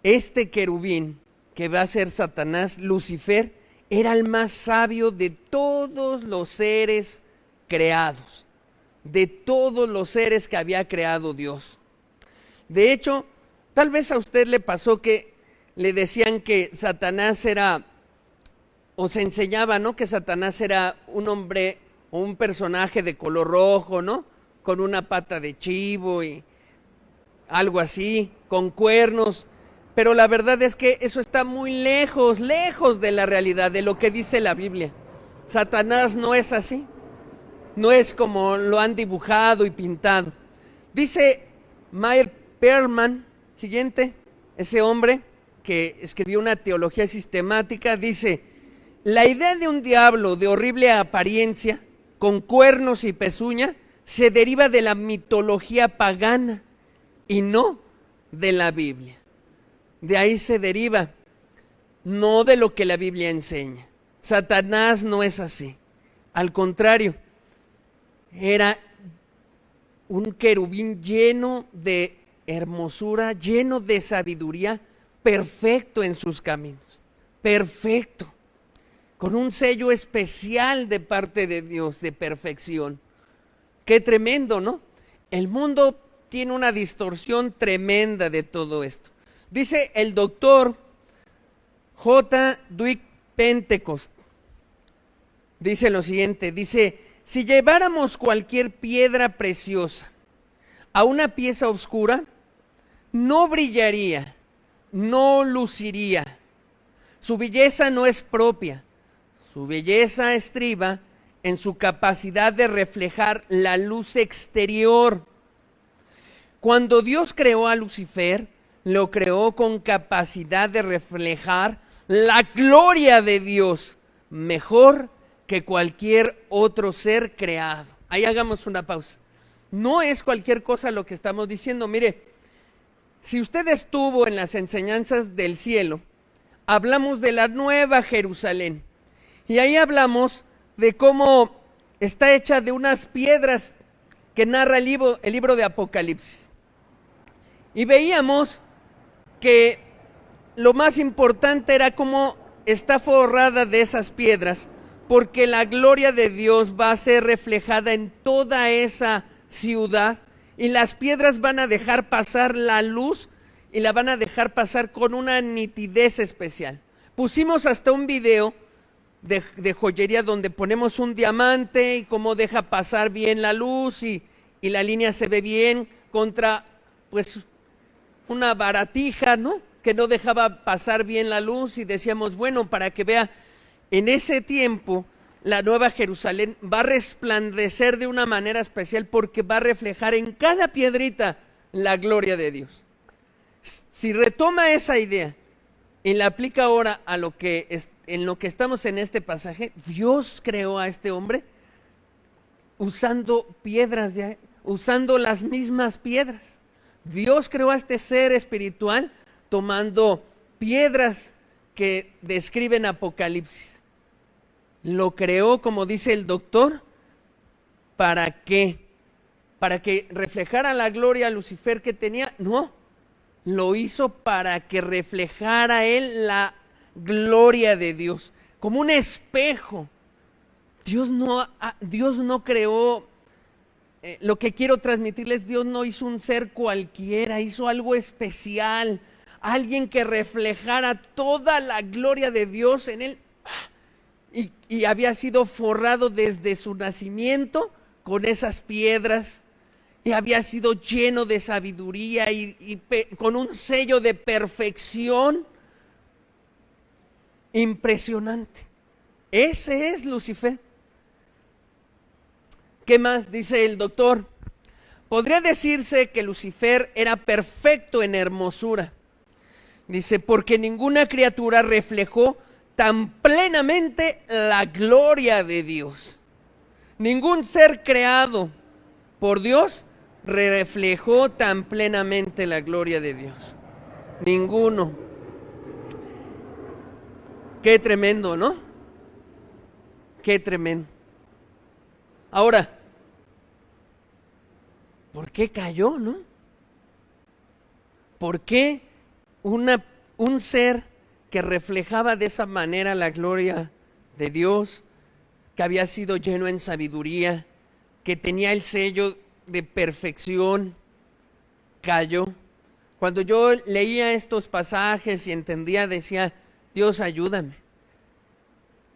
Este querubín que va a ser Satanás, Lucifer, era el más sabio de todos los seres creados, de todos los seres que había creado Dios. De hecho, tal vez a usted le pasó que le decían que Satanás era, o se enseñaba, ¿no?, que Satanás era un hombre o un personaje de color rojo, ¿no?, con una pata de chivo y algo así, con cuernos. Pero la verdad es que eso está muy lejos de la realidad, de lo que dice la Biblia. Satanás no es así, no es como lo han dibujado y pintado. Dice Meyer Perlman, Siguiente, ese hombre que escribió una teología sistemática dice: la idea de un diablo de horrible apariencia, con cuernos y pezuña, se deriva de la mitología pagana y no de la Biblia. De ahí se deriva, no de lo que la Biblia enseña. Satanás no es así. Al contrario, era un querubín lleno de hermosura, lleno de sabiduría, perfecto en sus caminos, perfecto, con un sello especial de parte de Dios de perfección. Qué tremendo, ¿no? El mundo tiene una distorsión tremenda de todo esto. Dice el doctor J. Dwight Pentecost, dice lo siguiente, dice: si lleváramos cualquier piedra preciosa a una pieza oscura, no brillaría, no luciría. Su belleza no es propia. Su belleza estriba en su capacidad de reflejar la luz exterior. Cuando Dios creó a Lucifer, lo creó con capacidad de reflejar la gloria de Dios, mejor que cualquier otro ser creado. Ahí hagamos una pausa. No es cualquier cosa lo que estamos diciendo. Mire, si usted estuvo en las enseñanzas del cielo, hablamos de la Nueva Jerusalén. Y ahí hablamos de cómo está hecha de unas piedras que narra el libro de Apocalipsis. Y veíamos que lo más importante era cómo está forrada de esas piedras, porque la gloria de Dios va a ser reflejada en toda esa ciudad, y las piedras van a dejar pasar la luz y la van a dejar pasar con una nitidez especial. Pusimos hasta un video de joyería donde ponemos un diamante y cómo deja pasar bien la luz y la línea se ve bien contra pues una baratija, ¿no? Que no dejaba pasar bien la luz, y decíamos, bueno, para que vea, en ese tiempo la Nueva Jerusalén va a resplandecer de una manera especial porque va a reflejar en cada piedrita la gloria de Dios. Si retoma esa idea y la aplica ahora a lo que en lo que estamos en este pasaje, Dios creó a este hombre usando piedras, usando las mismas piedras. Dios creó a este ser espiritual tomando piedras que describen Apocalipsis. Lo creó, como dice el doctor, ¿para qué? ¿Para que reflejara la gloria a Lucifer que tenía? No, lo hizo para que reflejara él la gloria de Dios, como un espejo. Dios no creó, lo que quiero transmitirles, Dios no hizo un ser cualquiera, hizo algo especial, alguien que reflejara toda la gloria de Dios en él. Y había sido forrado desde su nacimiento con esas piedras, y había sido lleno de sabiduría y con un sello de perfección impresionante. Ese es Lucifer. ¿Qué más dice el doctor? Podría decirse que Lucifer era perfecto en hermosura. Dice, porque ninguna criatura reflejó tan plenamente la gloria de Dios. Ningún ser creado por Dios reflejó tan plenamente la gloria de Dios. Ninguno. Qué tremendo, ¿no? Qué tremendo. Ahora, ¿por qué cayó, no? ¿Por qué un ser que reflejaba de esa manera la gloria de Dios, que había sido lleno en sabiduría, que tenía el sello de perfección, cayó? Cuando yo leía estos pasajes y entendía, decía, Dios, ayúdame.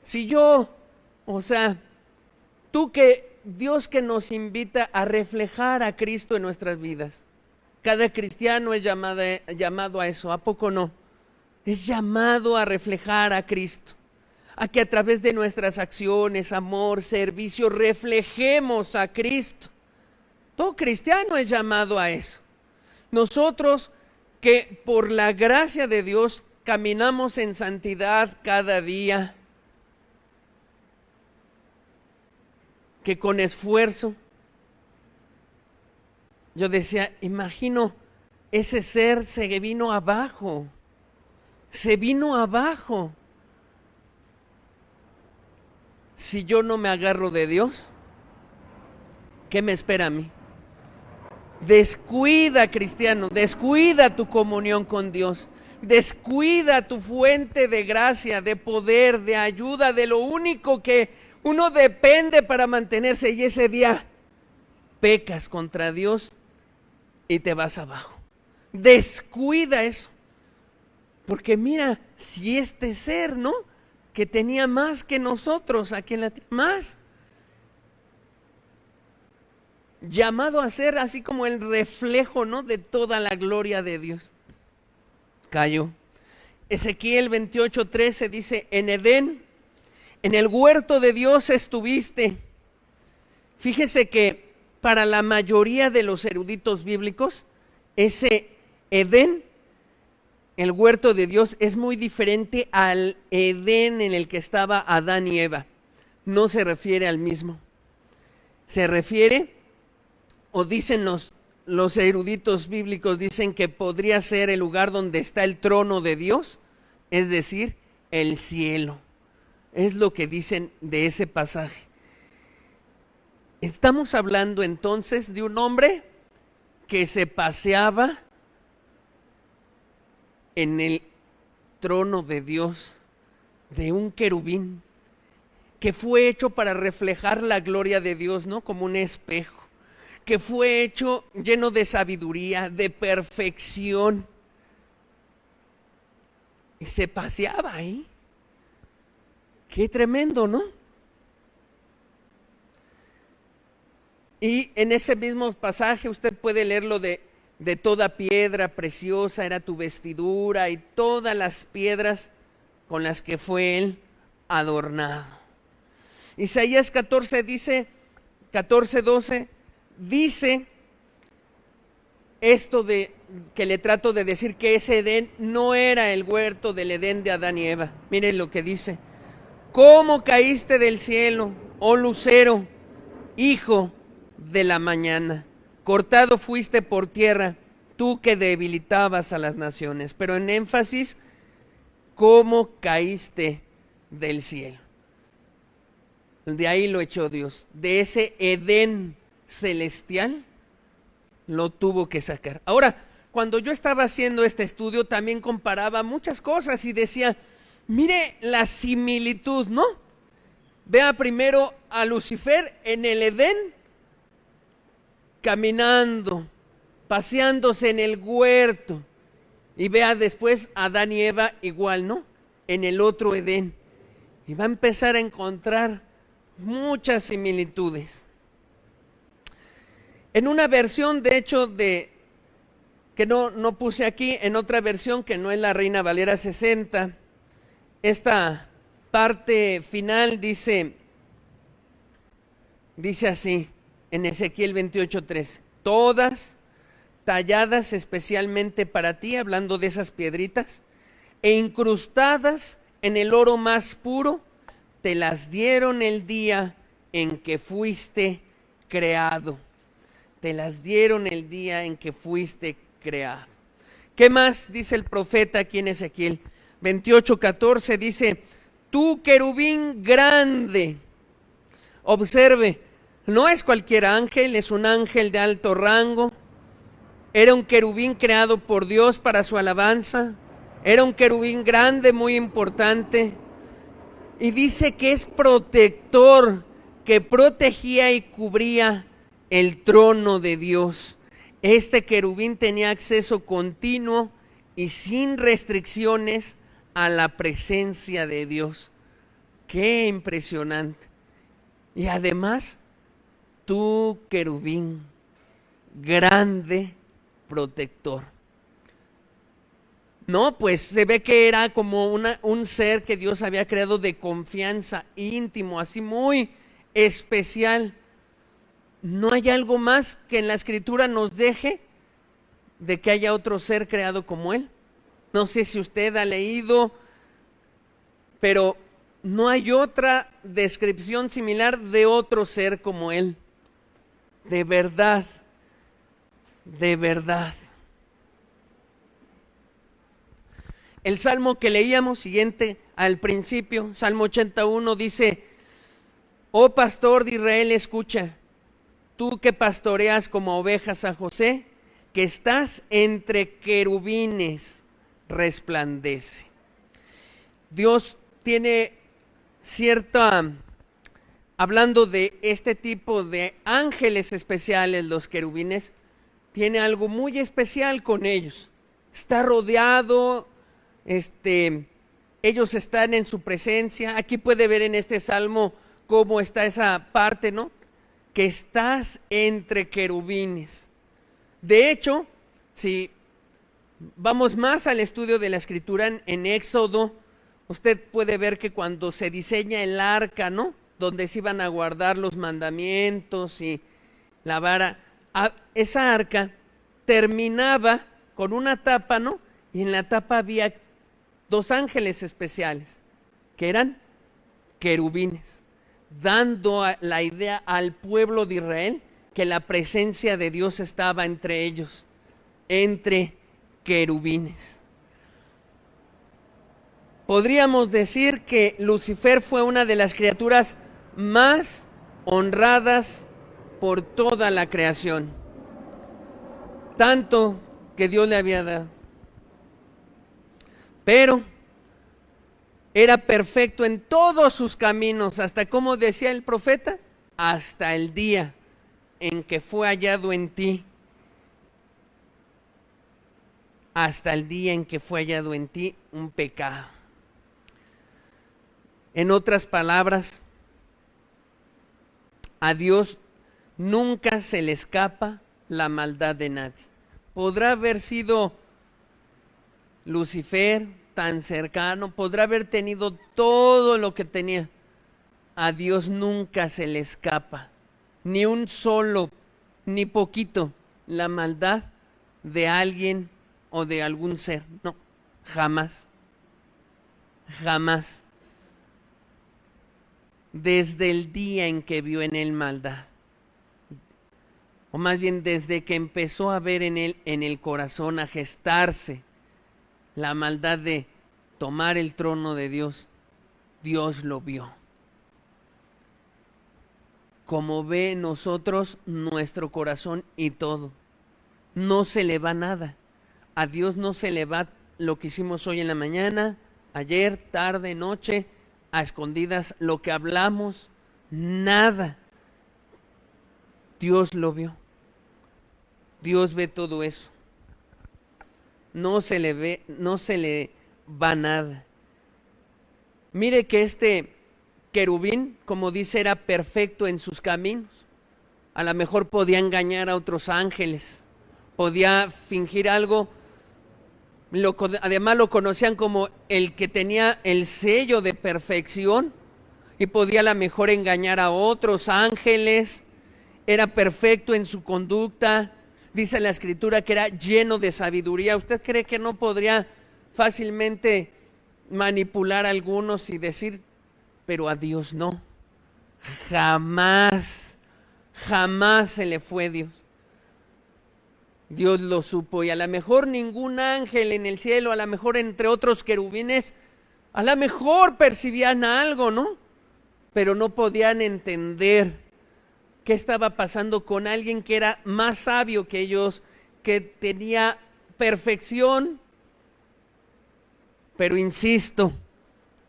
Si yo, Dios que nos invita a reflejar a Cristo en nuestras vidas. Cada cristiano es llamado a eso, ¿a poco no? Es llamado a reflejar a Cristo, a que a través de nuestras acciones, amor, servicio, reflejemos a Cristo. Todo cristiano es llamado a eso. Nosotros que por la gracia de Dios caminamos en santidad cada día, que con esfuerzo, yo decía, imagino, ese ser se vino abajo, se vino abajo. Si yo no me agarro de Dios, ¿qué me espera a mí? Descuida, cristiano, descuida tu comunión con Dios, descuida tu fuente de gracia, de poder, de ayuda, de lo único que uno depende para mantenerse, y ese día pecas contra Dios y te vas abajo. Descuida eso, porque mira, si este ser, ¿no?, que tenía más que nosotros aquí en la tierra, más, llamado a ser así como el reflejo, ¿no?, de toda la gloria de Dios, cayó. Ezequiel 28:13 dice, en Edén, en el huerto de Dios estuviste. Fíjese que para la mayoría de los eruditos bíblicos, ese Edén, el huerto de Dios, es muy diferente al Edén en el que estaba Adán y Eva. No se refiere al mismo. Se refiere, o dicen los eruditos bíblicos, dicen que podría ser el lugar donde está el trono de Dios, es decir, el cielo. Es lo que dicen de ese pasaje. Estamos hablando entonces de un hombre que se paseaba en el trono de Dios, de un querubín, que fue hecho para reflejar la gloria de Dios, ¿no?, como un espejo, que fue hecho lleno de sabiduría, de perfección, y se paseaba ahí. Qué tremendo, ¿no? Y en ese mismo pasaje usted puede leerlo de toda piedra preciosa era tu vestidura y todas las piedras con las que fue él adornado. Isaías 14:12 dice esto de que le trato de decir, que ese Edén no era el huerto del Edén de Adán y Eva. Miren lo que dice: ¿cómo caíste del cielo, oh lucero, hijo de la mañana? Cortado fuiste por tierra, tú que debilitabas a las naciones. Pero en énfasis, ¿cómo caíste del cielo? De ahí lo echó Dios, de ese Edén celestial lo tuvo que sacar. Ahora, cuando yo estaba haciendo este estudio, también comparaba muchas cosas y decía, mire la similitud, ¿no? Vea primero a Lucifer en el Edén, caminando, paseándose en el huerto, y vea después a Adán y Eva igual, ¿no?, en el otro Edén, y va a empezar a encontrar muchas similitudes. En una versión, de hecho, que no puse aquí, en otra versión que no es la Reina Valera 60, esta parte final dice así, en Ezequiel 28:13, todas talladas especialmente para ti, hablando de esas piedritas, e incrustadas en el oro más puro, te las dieron el día en que fuiste creado. Te las dieron el día en que fuiste creado. ¿Qué más dice el profeta aquí en Ezequiel 28:14? Dice, tú querubín grande. Observe, no es cualquier ángel, es un ángel de alto rango. Era un querubín creado por Dios para su alabanza. Era un querubín grande, muy importante. Y dice que es protector, que protegía y cubría el trono de Dios. Este querubín tenía acceso continuo y sin restricciones a la presencia de Dios. ¡Qué impresionante! Y además, tú querubín, grande protector. No, pues se ve que era como un ser que Dios había creado de confianza, íntimo, así muy especial. No hay algo más que en la Escritura nos deje de que haya otro ser creado como él. No sé si usted ha leído, pero no hay otra descripción similar de otro ser como él. De verdad, de verdad. El salmo que leíamos siguiente al principio, Salmo 81, dice: oh pastor de Israel, escucha, tú que pastoreas como ovejas a José, que estás entre querubines, resplandece. Dios tiene cierta, hablando de este tipo de ángeles especiales, los querubines, tiene algo muy especial con ellos. Está rodeado, ellos están en su presencia. Aquí puede ver en este salmo cómo está esa parte, ¿no? Que estás entre querubines. De hecho, si vamos más al estudio de la escritura en Éxodo, usted puede ver que cuando se diseña el arca, ¿no? Donde se iban a guardar los mandamientos y la vara, esa arca terminaba con una tapa, ¿no? Y en la tapa había dos ángeles especiales, que eran querubines, dando la idea al pueblo de Israel que la presencia de Dios estaba entre ellos, entre querubines. Podríamos decir que Lucifer fue una de las criaturas más honradas por toda la creación, tanto que Dios le había dado. Pero era perfecto en todos sus caminos, hasta, como decía el profeta, hasta el día en que fue hallado en ti. Hasta el día en que fue hallado en ti un pecado. En otras palabras, a Dios nunca se le escapa la maldad de nadie. Podrá haber sido Lucifer tan cercano, podrá haber tenido todo lo que tenía. A Dios nunca se le escapa, ni un solo, ni poquito, la maldad de alguien o de algún ser. No, jamás, jamás. Desde el día en que vio en él maldad, o más bien desde que empezó a ver en él, en el corazón, a gestarse la maldad de tomar el trono de Dios, Dios lo vio. Como ve nosotros nuestro corazón y todo, no se le va nada. A Dios no se le va lo que hicimos hoy en la mañana, ayer, tarde, noche, a escondidas, lo que hablamos, nada. Dios lo vio. Dios ve todo eso. No se le ve, no se le va nada. Mire que este querubín, como dice, era perfecto en sus caminos. A lo mejor podía engañar a otros ángeles, podía fingir algo. Además lo conocían como el que tenía el sello de perfección y podía a lo mejor engañar a otros ángeles. Era perfecto en su conducta. Dice la escritura que era lleno de sabiduría. ¿Usted cree que no podría fácilmente manipular a algunos y decir, pero a Dios no? Jamás, jamás se le fue Dios. Dios lo supo, y a lo mejor ningún ángel en el cielo, a lo mejor entre otros querubines, a lo mejor percibían algo, ¿no? Pero no podían entender qué estaba pasando con alguien que era más sabio que ellos, que tenía perfección. Pero insisto,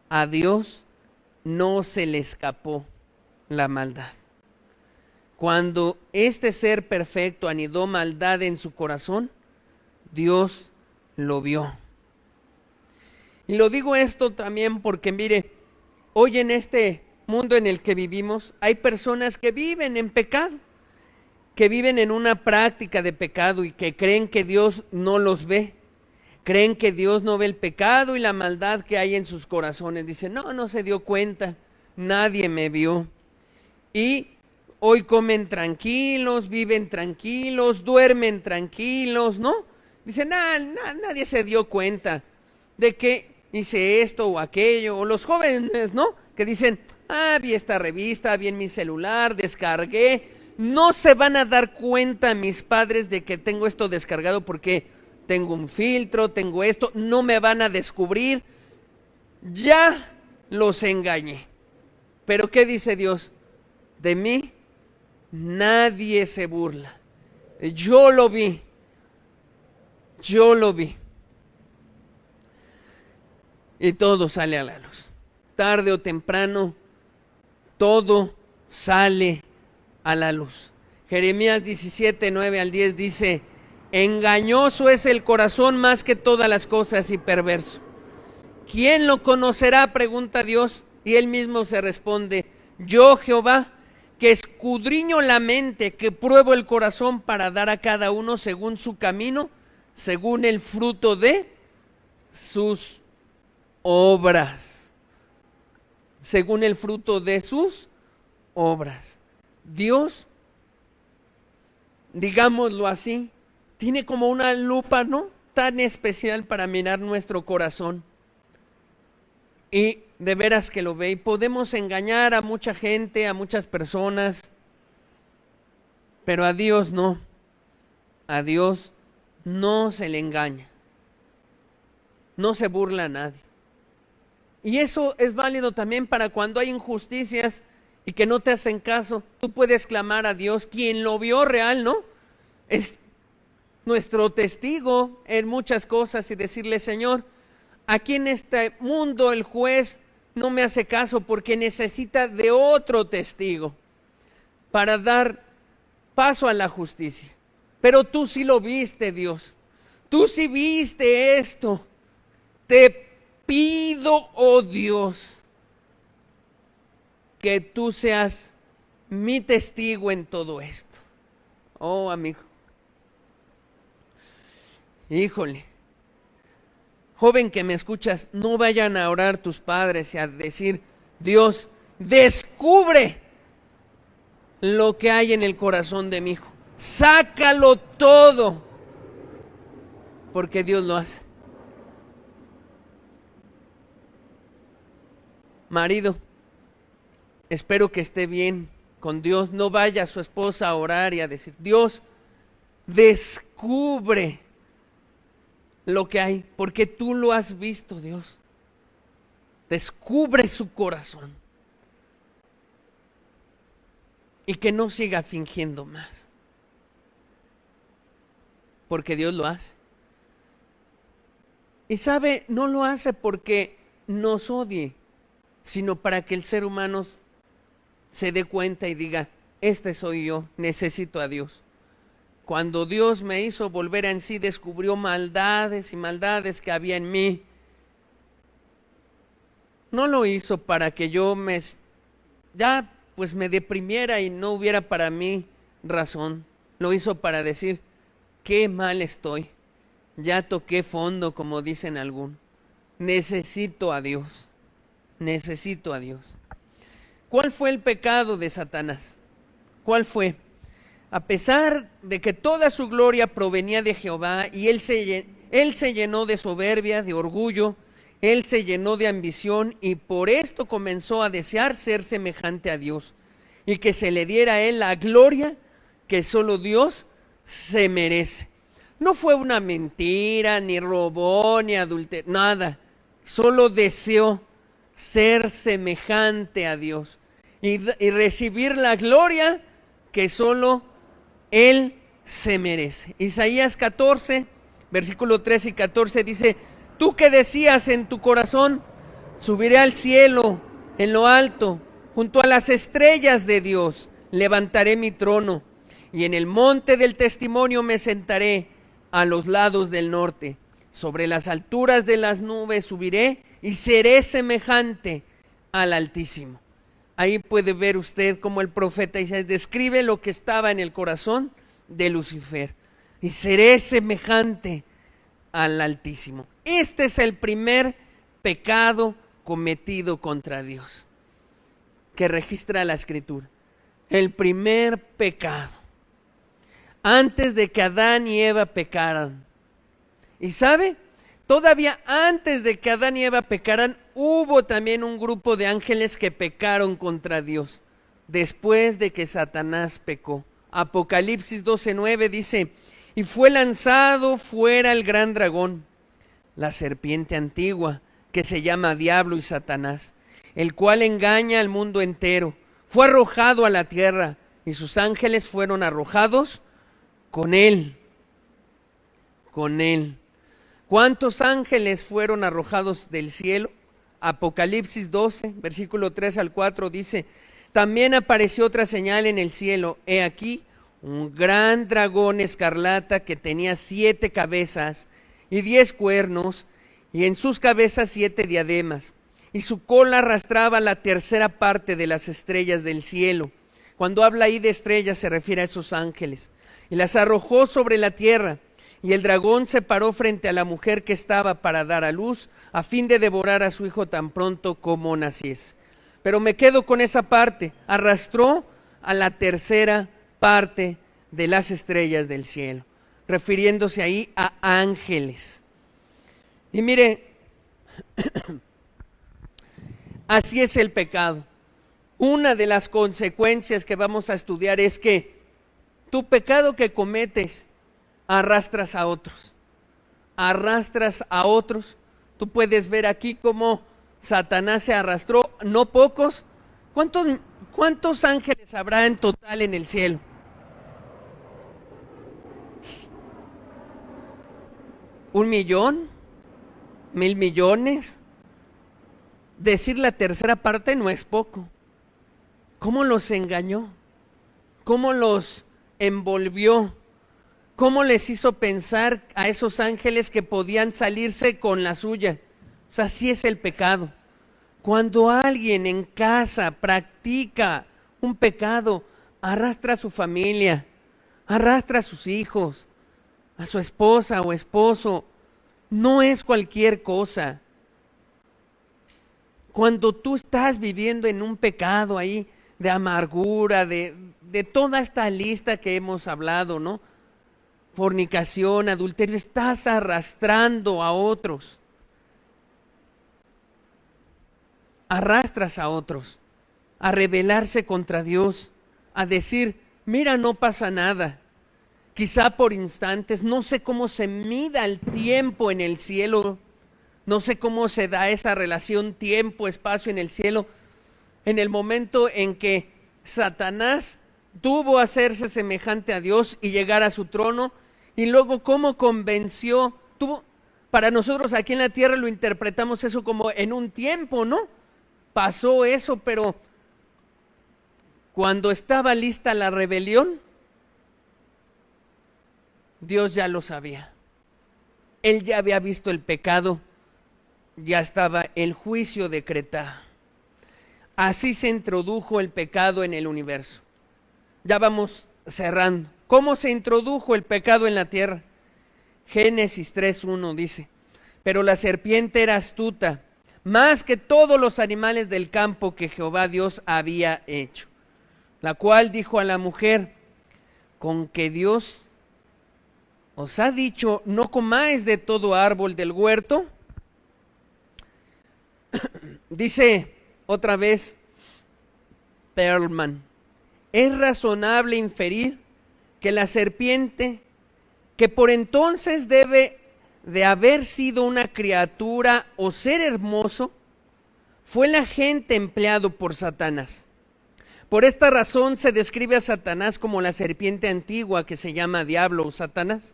a Dios no se le escapó la maldad. Cuando este ser perfecto anidó maldad en su corazón, Dios lo vio. Y lo digo esto también porque, mire, hoy en este mundo en el que vivimos, hay personas que viven en pecado, que viven en una práctica de pecado y que creen que Dios no los ve. Creen que Dios no ve el pecado y la maldad que hay en sus corazones. Dicen, no se dio cuenta, nadie me vio. Y hoy comen tranquilos, viven tranquilos, duermen tranquilos, ¿no? Dicen, nadie se dio cuenta de que hice esto o aquello. O los jóvenes, ¿no? Que dicen, vi esta revista, vi en mi celular, descargué. No se van a dar cuenta mis padres de que tengo esto descargado porque tengo un filtro, tengo esto. No me van a descubrir. Ya los engañé. Pero ¿qué dice Dios? De mí nadie se burla. Yo lo vi. Yo lo vi. Y todo sale a la luz. Tarde o temprano, todo sale a la luz. Jeremías 17, 9 al 10 dice, engañoso es el corazón más que todas las cosas y perverso. ¿Quién lo conocerá?, pregunta Dios, y él mismo se responde, yo Jehová, que escudriño la mente, que pruebo el corazón para dar a cada uno según su camino, según el fruto de sus obras. Según el fruto de sus obras. Dios, digámoslo así, tiene como una lupa, ¿no?, tan especial para mirar nuestro corazón. Y de veras que lo ve. Y podemos engañar a mucha gente, a muchas personas, pero a Dios no. A Dios no se le engaña. No se burla a nadie. Y eso es válido también para cuando hay injusticias y que no te hacen caso. Tú puedes clamar a Dios, quien lo vio real, ¿no? Es nuestro testigo en muchas cosas, y decirle, Señor, aquí en este mundo el juez no me hace caso porque necesita de otro testigo para dar paso a la justicia. Pero tú sí lo viste, Dios. Tú sí viste esto. Te pido, oh Dios, que tú seas mi testigo en todo esto. Oh, amigo. Híjole. Joven que me escuchas, no vayan a orar tus padres y a decir, Dios, descubre lo que hay en el corazón de mi hijo. Sácalo todo. Porque Dios lo hace. Marido, espero que esté bien con Dios. No vaya a su esposa a orar y a decir, Dios, descubre lo que hay, porque tú lo has visto, Dios. Descubre su corazón. Y que no siga fingiendo más. Porque Dios lo hace. Y sabe, no lo hace porque nos odie, sino para que el ser humano se dé cuenta y diga, este soy yo, necesito a Dios. Cuando Dios me hizo volver en sí, descubrió maldades y maldades que había en mí. No lo hizo para que yo me deprimiera y no hubiera para mí razón. Lo hizo para decir, qué mal estoy. Ya toqué fondo, como dicen algunos. Necesito a Dios. Necesito a Dios. ¿Cuál fue el pecado de Satanás? ¿Cuál fue? A pesar de que toda su gloria provenía de Jehová y él se llenó de soberbia, de orgullo, él se llenó de ambición y por esto comenzó a desear ser semejante a Dios y que se le diera a él la gloria que solo Dios se merece. No fue una mentira, ni robó, ni adulteró, nada. Solo deseó ser semejante a Dios y recibir la gloria que solo Él se merece. Isaías 14, versículo 13 y 14 dice, tú que decías en tu corazón, subiré al cielo en lo alto, junto a las estrellas de Dios, levantaré mi trono, y en el monte del testimonio me sentaré a los lados del norte. Sobre las alturas de las nubes subiré y seré semejante al Altísimo. Ahí puede ver usted cómo el profeta Isaías describe lo que estaba en el corazón de Lucifer. Y seré semejante al Altísimo. Este es el primer pecado cometido contra Dios que registra la Escritura. El primer pecado. Antes de que Adán y Eva pecaran, Y sabe, todavía antes de que Adán y Eva pecaran, hubo también un grupo de ángeles que pecaron contra Dios, después de que Satanás pecó. Apocalipsis 12:9 dice: y fue lanzado fuera el gran dragón, la serpiente antigua, que se llama Diablo y Satanás, el cual engaña al mundo entero. Fue arrojado a la tierra, y sus ángeles fueron arrojados con él. Con él. ¿Cuántos ángeles fueron arrojados del cielo? Apocalipsis 12, versículo 3 al 4 dice: también apareció otra señal en el cielo. He aquí un gran dragón escarlata que tenía 7 cabezas y 10 cuernos, y en sus cabezas 7 diademas, y su cola arrastraba la tercera parte de las estrellas del cielo. Cuando habla ahí de estrellas se refiere a esos ángeles. Y las arrojó sobre la tierra, y el dragón se paró frente a la mujer que estaba para dar a luz, a fin de devorar a su hijo tan pronto como naciese. Pero me quedo con esa parte: arrastró a la tercera parte de las estrellas del cielo, refiriéndose ahí a ángeles. Y mire, así es el pecado. Una de las consecuencias que vamos a estudiar es que tu pecado que cometes arrastras a otros. Arrastras a otros. Tú puedes ver aquí cómo Satanás se arrastró, no pocos. ¿Cuántos ángeles habrá en total en el cielo? ¿1 millón? ¿1,000 millones? Decir la tercera parte no es poco. ¿Cómo los engañó? ¿Cómo los envolvió? ¿Cómo les hizo pensar a esos ángeles que podían salirse con la suya? O sea, así es el pecado. Cuando alguien en casa practica un pecado, arrastra a su familia, arrastra a sus hijos, a su esposa o esposo. No es cualquier cosa. Cuando tú estás viviendo en un pecado ahí de amargura, de toda esta lista que hemos hablado, ¿no? Fornicación, adulterio, estás arrastrando a otros. Arrastras a otros a rebelarse contra Dios, a decir: mira, no pasa nada. Quizá por instantes, no sé cómo se mida el tiempo en el cielo, no sé cómo se da esa relación tiempo-espacio en el cielo, en el momento en que Satanás tuvo hacerse semejante a Dios y llegar a su trono, y luego cómo convenció, para nosotros aquí en la tierra lo interpretamos eso como en un tiempo, ¿no? Pasó eso, pero cuando estaba lista la rebelión, Dios ya lo sabía. Él ya había visto el pecado, ya estaba el juicio decretado. Así se introdujo el pecado en el universo. Ya vamos cerrando. ¿Cómo se introdujo el pecado en la tierra? Génesis 3:1 dice: pero la serpiente era astuta, más que todos los animales del campo que Jehová Dios había hecho, la cual dijo a la mujer: con que Dios os ha dicho, no comáis de todo árbol del huerto. Dice otra vez Perlman: es razonable inferir que la serpiente, que por entonces debe de haber sido una criatura o ser hermoso, fue el agente empleado por Satanás. Por esta razón se describe a Satanás como la serpiente antigua, que se llama Diablo o Satanás.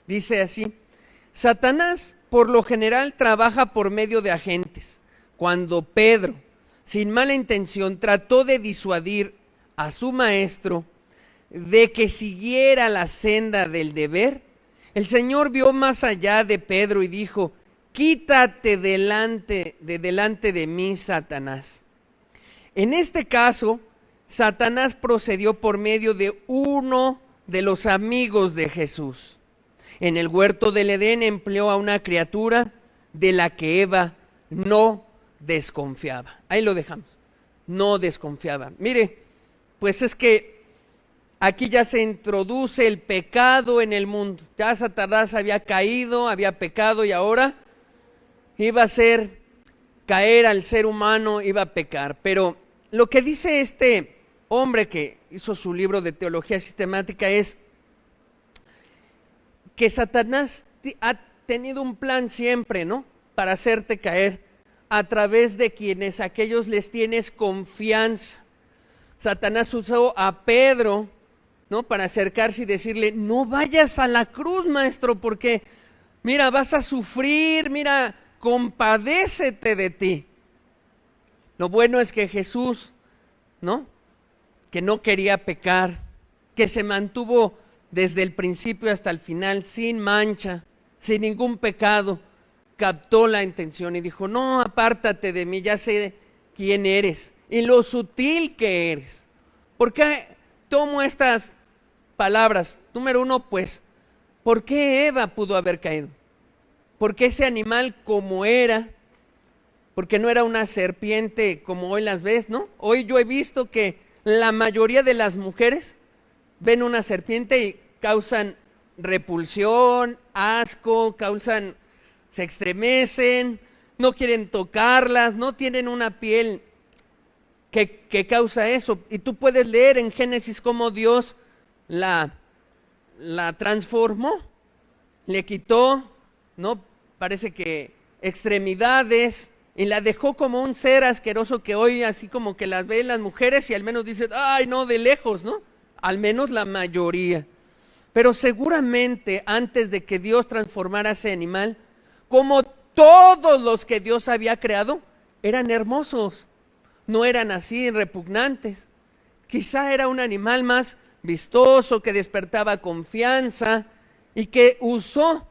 Dice así: Satanás por lo general trabaja por medio de agentes. Cuando Pedro, sin mala intención, trató de disuadir a su maestro de que siguiera la senda del deber, el Señor vio más allá de Pedro y dijo: quítate delante de mí, Satanás. En este caso, Satanás procedió por medio de uno de los amigos de Jesús. En el huerto del Edén empleó a una criatura de la que Eva no desconfiaba. Ahí lo dejamos. No desconfiaba. Mire, pues es que aquí ya se introduce el pecado en el mundo. Ya Satanás había caído, había pecado y ahora iba a ser caer al ser humano, iba a pecar. Pero lo que dice este hombre que hizo su libro de teología sistemática es que Satanás ha tenido un plan siempre, ¿no? Para hacerte caer a través de quienes aquellos les tienes confianza. Satanás usó a Pedro, ¿no? Para acercarse y decirle, no vayas a la cruz, maestro, porque mira, vas a sufrir, mira, compadécete de ti. Lo bueno es que Jesús, ¿no? Que no quería pecar, que se mantuvo desde el principio hasta el final sin mancha, sin ningún pecado, captó la intención y dijo, no, apártate de mí, ya sé quién eres y lo sutil que eres. ¿Por qué tomo estas palabras? Número uno, pues, ¿por qué Eva pudo haber caído? Porque ese animal como era, porque no era una serpiente como hoy las ves, ¿no? Hoy yo he visto que la mayoría de las mujeres ven una serpiente y causan repulsión, asco, se estremecen, no quieren tocarlas, no tienen una piel que causa eso. Y tú puedes leer en Génesis cómo Dios la transformó, le quitó, ¿no? Parece que extremidades, y la dejó como un ser asqueroso que hoy así como que las ven las mujeres y al menos dicen, ay no, de lejos, ¿no? Al menos la mayoría. Pero seguramente antes de que Dios transformara ese animal, como todos los que Dios había creado, eran hermosos, no eran así repugnantes. Quizá era un animal más vistoso, que despertaba confianza y que usó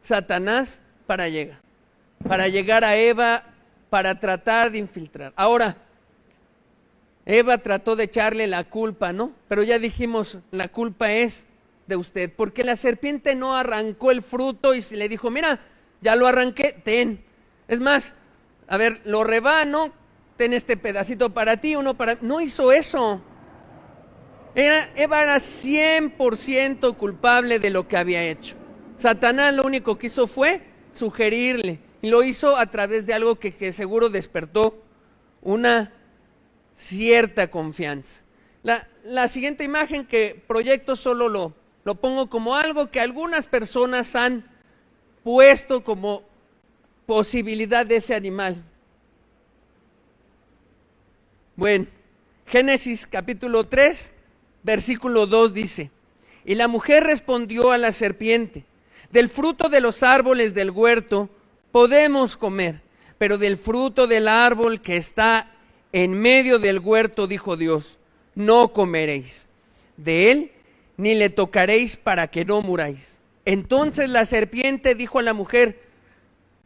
Satanás para llegar a Eva, para tratar de infiltrar. Ahora, Eva trató de echarle la culpa, ¿no? Pero ya dijimos, la culpa es de usted, porque la serpiente no arrancó el fruto y se le dijo, mira, ya lo arranqué, ten. Es más, a ver, lo rebano, ten este pedacito para ti, uno para... No hizo eso. Eva era 100% culpable de lo que había hecho. Satanás lo único que hizo fue sugerirle, y lo hizo a través de algo que seguro despertó una cierta confianza. La siguiente imagen que proyecto solo lo pongo como algo que algunas personas han puesto como posibilidad de ese animal. Bueno, Génesis capítulo 3, versículo 2 dice, y la mujer respondió a la serpiente, del fruto de los árboles del huerto podemos comer, pero del fruto del árbol que está en medio del huerto, dijo Dios, no comeréis de él, ni le tocaréis para que no muráis. Entonces la serpiente dijo a la mujer,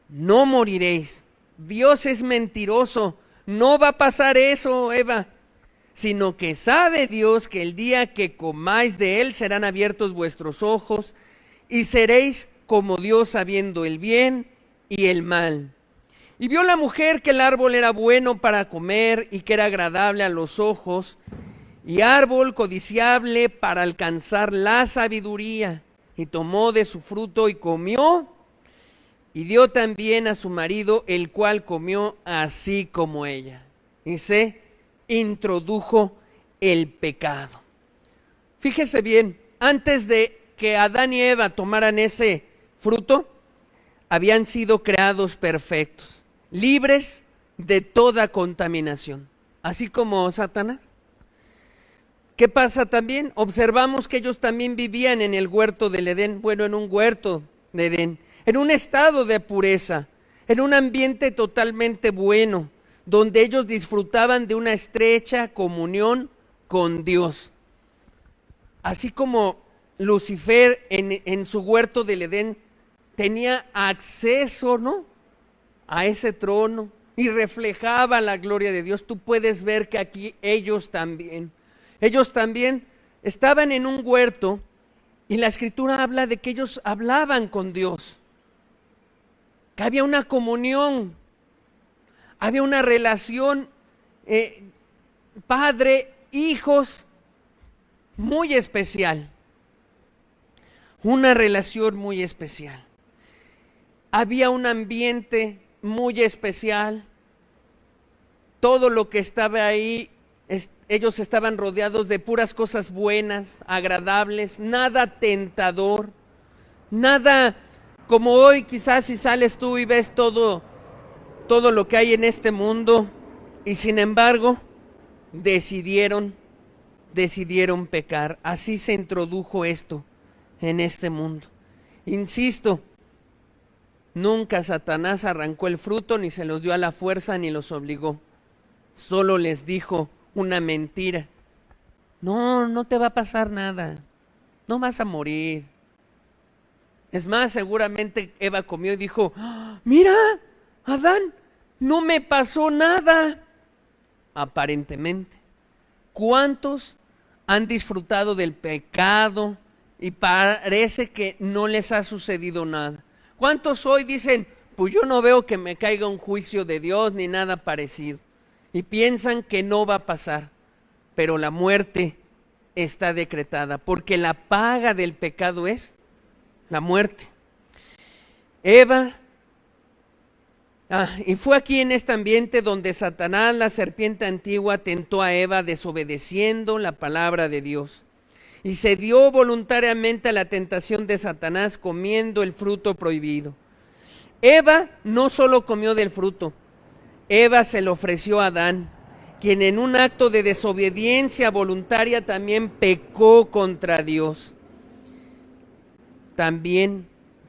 no moriréis, Dios es mentiroso, no va a pasar eso, Eva, sino que sabe Dios que el día que comáis de él serán abiertos vuestros ojos y seréis como Dios sabiendo el bien y el mal. Y vio la mujer que el árbol era bueno para comer y que era agradable a los ojos y árbol codiciable para alcanzar la sabiduría, y tomó de su fruto y comió y dio también a su marido, el cual comió así como ella. Y se introdujo el pecado. Fíjese bien, antes de que Adán y Eva tomaran ese fruto, habían sido creados perfectos, libres de toda contaminación, así como Satanás. ¿Qué pasa también? Observamos que ellos también vivían en el huerto del Edén, bueno, en un huerto de Edén, en un estado de pureza, en un ambiente totalmente bueno, donde ellos disfrutaban de una estrecha comunión con Dios. Así como Lucifer en su huerto del Edén tenía acceso, ¿no?, a ese trono y reflejaba la gloria de Dios. Tú puedes ver que aquí ellos también estaban en un huerto, y la Escritura habla de que ellos hablaban con Dios, que había una comunión, había una relación padre, hijos, muy especial, una relación muy especial. Había un ambiente muy especial. Todo lo que estaba ahí, ellos estaban rodeados de puras cosas buenas, agradables, nada tentador, nada como hoy quizás si sales tú y ves todo lo que hay en este mundo, y sin embargo decidieron pecar. Así se introdujo esto en este mundo. Insisto, nunca Satanás arrancó el fruto, ni se los dio a la fuerza, ni los obligó. Solo les dijo una mentira. No te va a pasar nada. No vas a morir. Es más, seguramente Eva comió y dijo, mira, Adán, no me pasó nada. Aparentemente. ¿Cuántos han disfrutado del pecado y parece que no les ha sucedido nada? ¿Cuántos hoy dicen, pues yo no veo que me caiga un juicio de Dios ni nada parecido? Y piensan que no va a pasar, pero la muerte está decretada, porque la paga del pecado es la muerte. Y fue aquí en este ambiente donde Satanás, la serpiente antigua, tentó a Eva desobedeciendo la palabra de Dios. Y se dio voluntariamente a la tentación de Satanás comiendo el fruto prohibido. Eva no solo comió del fruto, Eva se lo ofreció a Adán, quien en un acto de desobediencia voluntaria también pecó contra Dios. También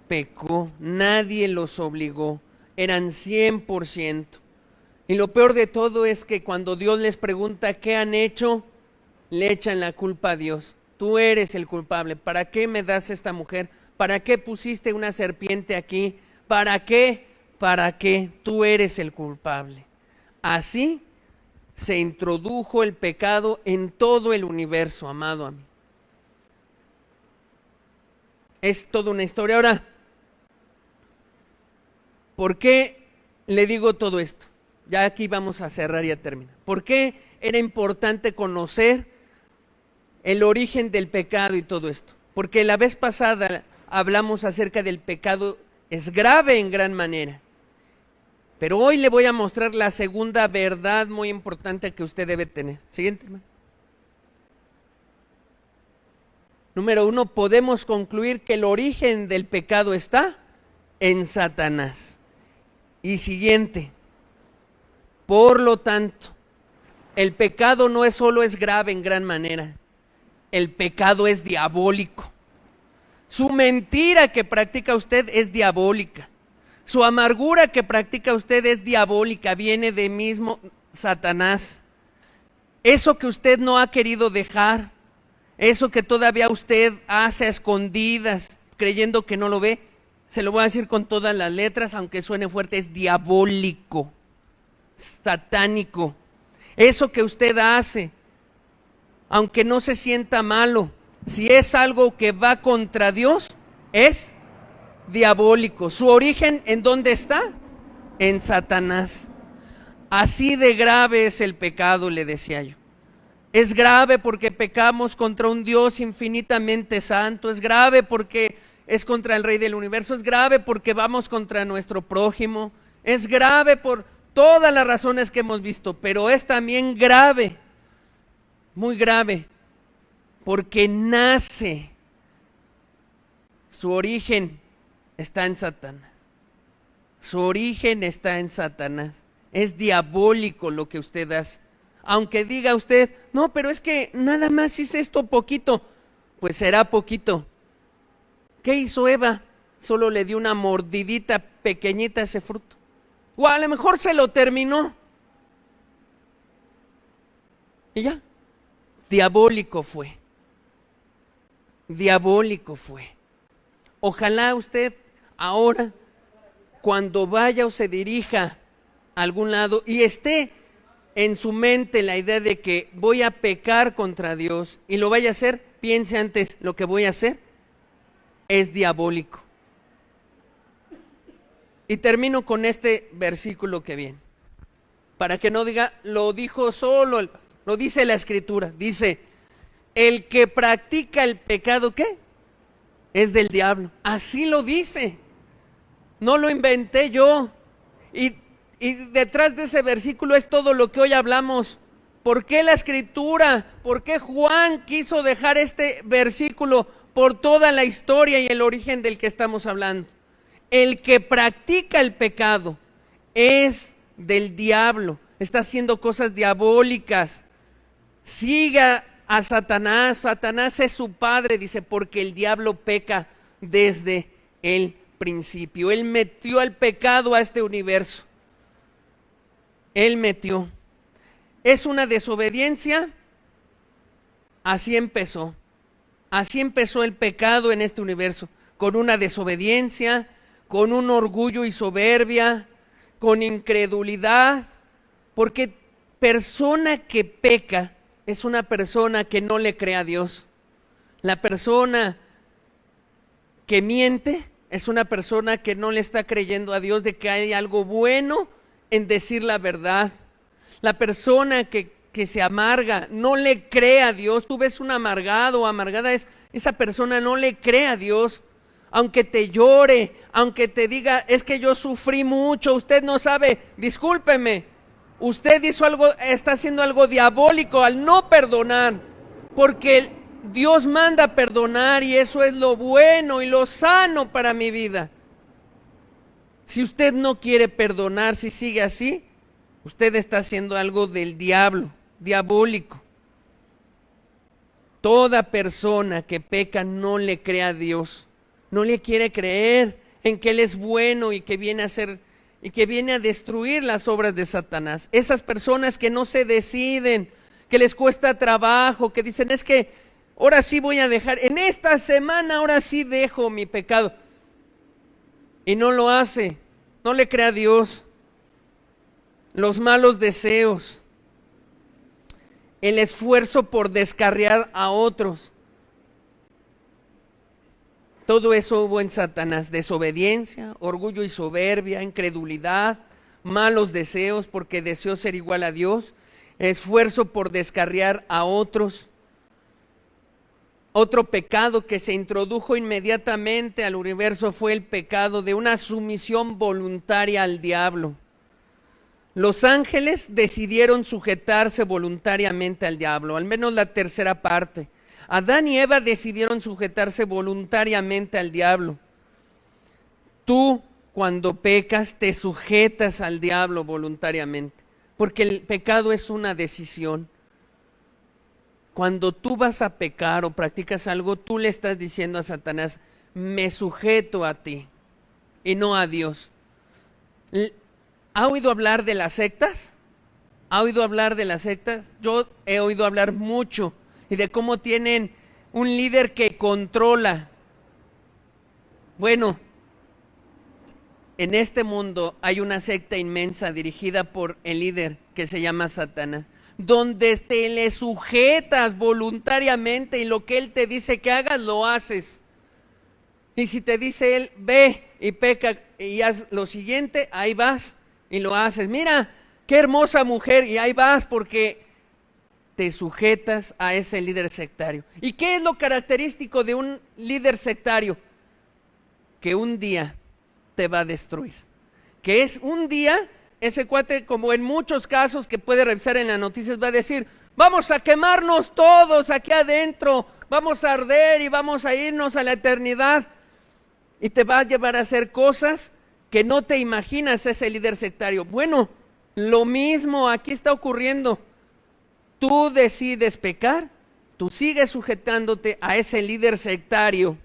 pecó, nadie los obligó, eran 100%. Y lo peor de todo es que cuando Dios les pregunta qué han hecho, le echan la culpa a Dios. Tú eres el culpable. ¿Para qué me das esta mujer? ¿Para qué pusiste una serpiente aquí? ¿Para qué? ¿Para qué? Tú eres el culpable. Así se introdujo el pecado en todo el universo, amado amigo. Es toda una historia. Ahora, ¿por qué le digo todo esto? Ya aquí vamos a cerrar y a terminar. ¿Por qué era importante conocer el origen del pecado y todo esto? Porque la vez pasada hablamos acerca del pecado, es grave en gran manera. Pero hoy le voy a mostrar la segunda verdad muy importante que usted debe tener. Siguiente, hermano. Número 1, podemos concluir que el origen del pecado está en Satanás. Y siguiente, por lo tanto, el pecado no es solo es grave en gran manera, el pecado es diabólico. Su mentira que practica usted es diabólica. Su amargura que practica usted es diabólica, viene de mismo Satanás. Eso que usted no ha querido dejar, eso que todavía usted hace a escondidas, creyendo que no lo ve, se lo voy a decir con todas las letras, aunque suene fuerte, es diabólico, satánico. Eso que usted hace, aunque no se sienta malo, si es algo que va contra Dios, es diabólico. Su origen, ¿en dónde está? En Satanás. Así de grave es el pecado, le decía yo. Es grave porque pecamos contra un Dios infinitamente santo, es grave porque es contra el Rey del Universo, es grave porque vamos contra nuestro prójimo, es grave por todas las razones que hemos visto, pero es también grave, muy grave, porque nace, su origen está en Satanás. Su origen está en Satanás. Es diabólico lo que usted hace. Aunque diga usted, no, pero es que nada más hice esto poquito, pues será poquito. ¿Qué hizo Eva? Solo le dio una mordidita pequeñita a ese fruto. O a lo mejor se lo terminó. Y ya. Diabólico fue. Diabólico fue. Ojalá usted ahora, cuando vaya o se dirija a algún lado y esté en su mente la idea de que voy a pecar contra Dios y lo vaya a hacer, piense antes, lo que voy a hacer es diabólico. Y termino con este versículo que viene, para que no diga, lo dijo solo el pastor, lo dice la Escritura, dice, El que practica el pecado, ¿qué? Es del diablo. Así lo dice. No lo inventé yo. Y detrás de ese versículo es todo lo que hoy hablamos. ¿Por qué la Escritura? ¿Por qué Juan quiso dejar este versículo por toda la historia y el origen del que estamos hablando? El que practica el pecado es del diablo. Está haciendo cosas diabólicas. Siga a Satanás. Satanás es su padre, dice, porque el diablo peca desde el principio. Él metió el pecado a este universo. Él metió. ¿Es una desobediencia? Así empezó. Así empezó el pecado en este universo. Con una desobediencia, con un orgullo y soberbia, con incredulidad. Porque persona que peca es una persona que no le cree a Dios. La persona que miente es una persona que no le está creyendo a Dios de que hay algo bueno en decir la verdad. La persona que se amarga no le cree a Dios. Tú ves un amargado o amargada, esa persona no le cree a Dios. Aunque te llore, aunque te diga, es que yo sufrí mucho, usted no sabe, discúlpeme, usted hizo algo, está haciendo algo diabólico al no perdonar, porque Dios manda perdonar y eso es lo bueno y lo sano para mi vida. Si usted no quiere perdonar, si sigue así, usted está haciendo algo del diablo, diabólico. Toda persona que peca no le cree a Dios, no le quiere creer en que Él es bueno y que viene a hacer y que viene a destruir las obras de Satanás. Esas personas que no se deciden, que les cuesta trabajo, que dicen, es que ahora sí voy a dejar, en esta semana ahora sí dejo mi pecado. Y no lo hace, no le cree a Dios. Los malos deseos, el esfuerzo por descarriar a otros. Todo eso hubo en Satanás: desobediencia, orgullo y soberbia, incredulidad, malos deseos porque deseó ser igual a Dios, esfuerzo por descarriar a otros. Otro pecado que se introdujo inmediatamente al universo fue el pecado de una sumisión voluntaria al diablo. Los ángeles decidieron sujetarse voluntariamente al diablo, al menos la tercera parte. Adán y Eva decidieron sujetarse voluntariamente al diablo. Tú, cuando pecas, te sujetas al diablo voluntariamente, porque el pecado es una decisión. Cuando tú vas a pecar o practicas algo, tú le estás diciendo a Satanás, me sujeto a ti y no a Dios. ¿Ha oído hablar de las sectas? ¿Ha oído hablar de las sectas? Yo he oído hablar mucho y de cómo tienen un líder que controla. Bueno, en este mundo hay una secta inmensa dirigida por el líder que se llama Satanás, donde te le sujetas voluntariamente y lo que él te dice que hagas, lo haces. Y si te dice él, ve y peca y haz lo siguiente, ahí vas y lo haces. Mira, qué hermosa mujer, y ahí vas porque te sujetas a ese líder sectario. ¿Y qué es lo característico de un líder sectario? Que un día te va a destruir. Que es un día, ese cuate, como en muchos casos que puede revisar en las noticias, va a decir, vamos a quemarnos todos aquí adentro, vamos a arder y vamos a irnos a la eternidad. Y te va a llevar a hacer cosas que no te imaginas ese líder sectario. Bueno, lo mismo aquí está ocurriendo. Tú decides pecar, tú sigues sujetándote a ese líder sectario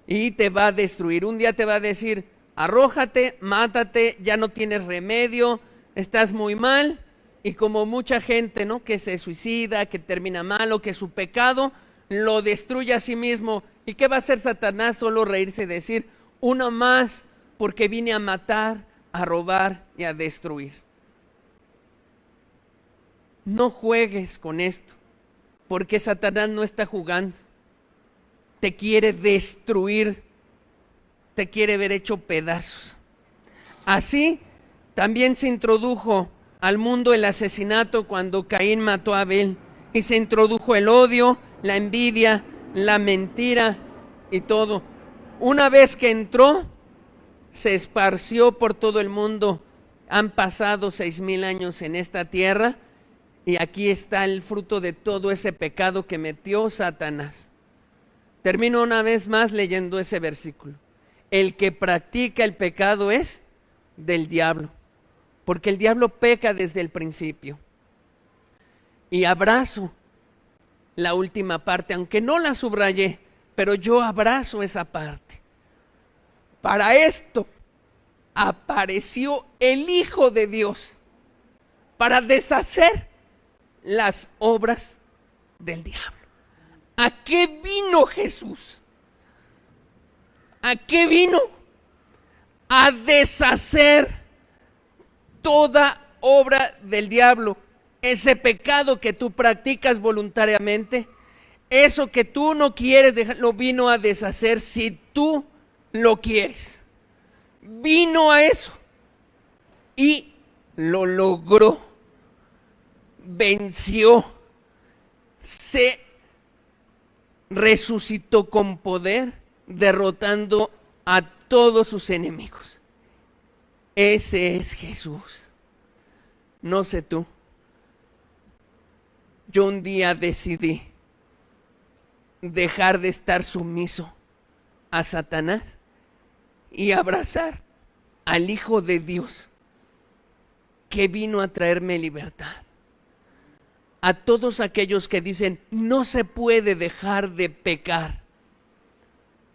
y te va a destruir. Un día te va a decir, arrójate, mátate, ya no tienes remedio, estás muy mal. Y como mucha gente, ¿no?, que se suicida, que termina mal o que su pecado lo destruye a sí mismo. ¿Y qué va a hacer Satanás? Solo reírse y decir, uno más, porque vine a matar, a robar y a destruir. No juegues con esto, porque Satanás no está jugando. Te quiere destruir, te quiere ver hecho pedazos. Así también se introdujo al mundo el asesinato cuando Caín mató a Abel. y se introdujo el odio, la envidia, la mentira y todo. Una vez que entró, se esparció por todo el mundo. Han pasado 6,000 años en esta tierra y aquí está el fruto de todo ese pecado que metió Satanás. Termino una vez más leyendo ese versículo. El que practica el pecado es del diablo, porque el diablo peca desde el principio. Y abrazo la última parte, aunque no la subrayé, pero yo abrazo esa parte. Para esto apareció el Hijo de Dios, para deshacer las obras del diablo. ¿A qué vino Jesús? ¿A qué vino? A deshacer toda obra del diablo. Ese pecado que tú practicas voluntariamente, eso que tú no quieres dejar, lo vino a deshacer si tú lo quieres. Vino a eso y lo logró. Venció. Se resucitó con poder, derrotando a todos sus enemigos. Ese es Jesús. No sé tú. Yo un día decidí dejar de estar sumiso a Satanás y abrazar al Hijo de Dios, que vino a traerme libertad. A todos aquellos que dicen, no se puede dejar de pecar.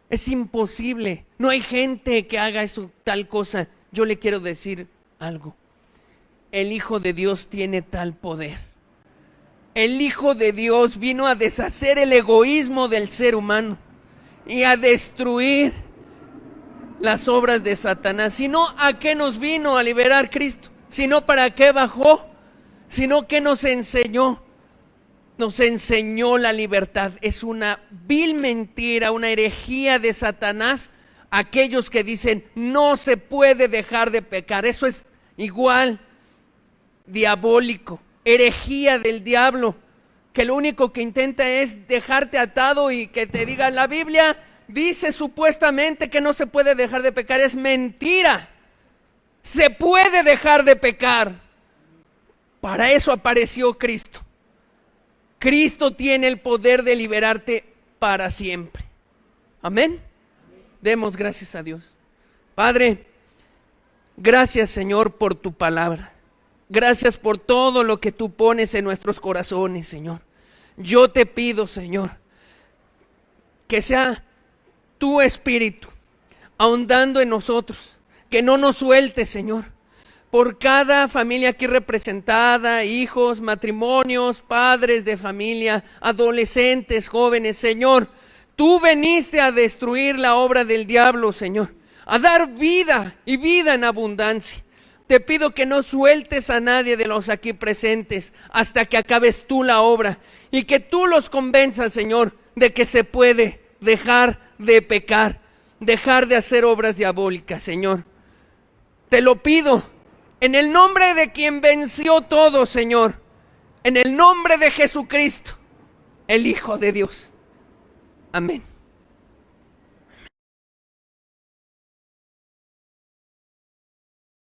Es imposible. No hay gente que haga eso, tal cosa. Yo le quiero decir algo. El Hijo de Dios tiene tal poder. El Hijo de Dios vino a deshacer el egoísmo del ser humano y a destruir las obras de Satanás. Sino, ¿a qué nos vino a liberar Cristo? Sino, ¿para qué bajó? Sino, ¿qué nos enseñó? Nos enseñó la libertad. Es una vil mentira, una herejía de Satanás, aquellos que dicen no se puede dejar de pecar. Eso es igual diabólico, herejía del diablo, que lo único que intenta es dejarte atado y que te diga, la Biblia dice supuestamente que no se puede dejar de pecar. Es mentira. Se puede dejar de pecar. Para eso apareció Cristo. Cristo tiene el poder de liberarte para siempre. Amén. Demos gracias a Dios. Padre, gracias, Señor, por tu palabra. Gracias por todo lo que tú pones en nuestros corazones, Señor. Yo te pido, Señor, que sea tu Espíritu ahondando en nosotros, que no nos suelte, Señor. Por cada familia aquí representada, hijos, matrimonios, padres de familia, adolescentes, jóvenes, Señor, tú viniste a destruir la obra del diablo, Señor, a dar vida y vida en abundancia. Te pido que no sueltes a nadie de los aquí presentes hasta que acabes tú la obra y que tú los convenzas, Señor, de que se puede dejar de pecar, dejar de hacer obras diabólicas, Señor. Te lo pido en el nombre de quien venció todo, Señor, en el nombre de Jesucristo, el Hijo de Dios. Amén.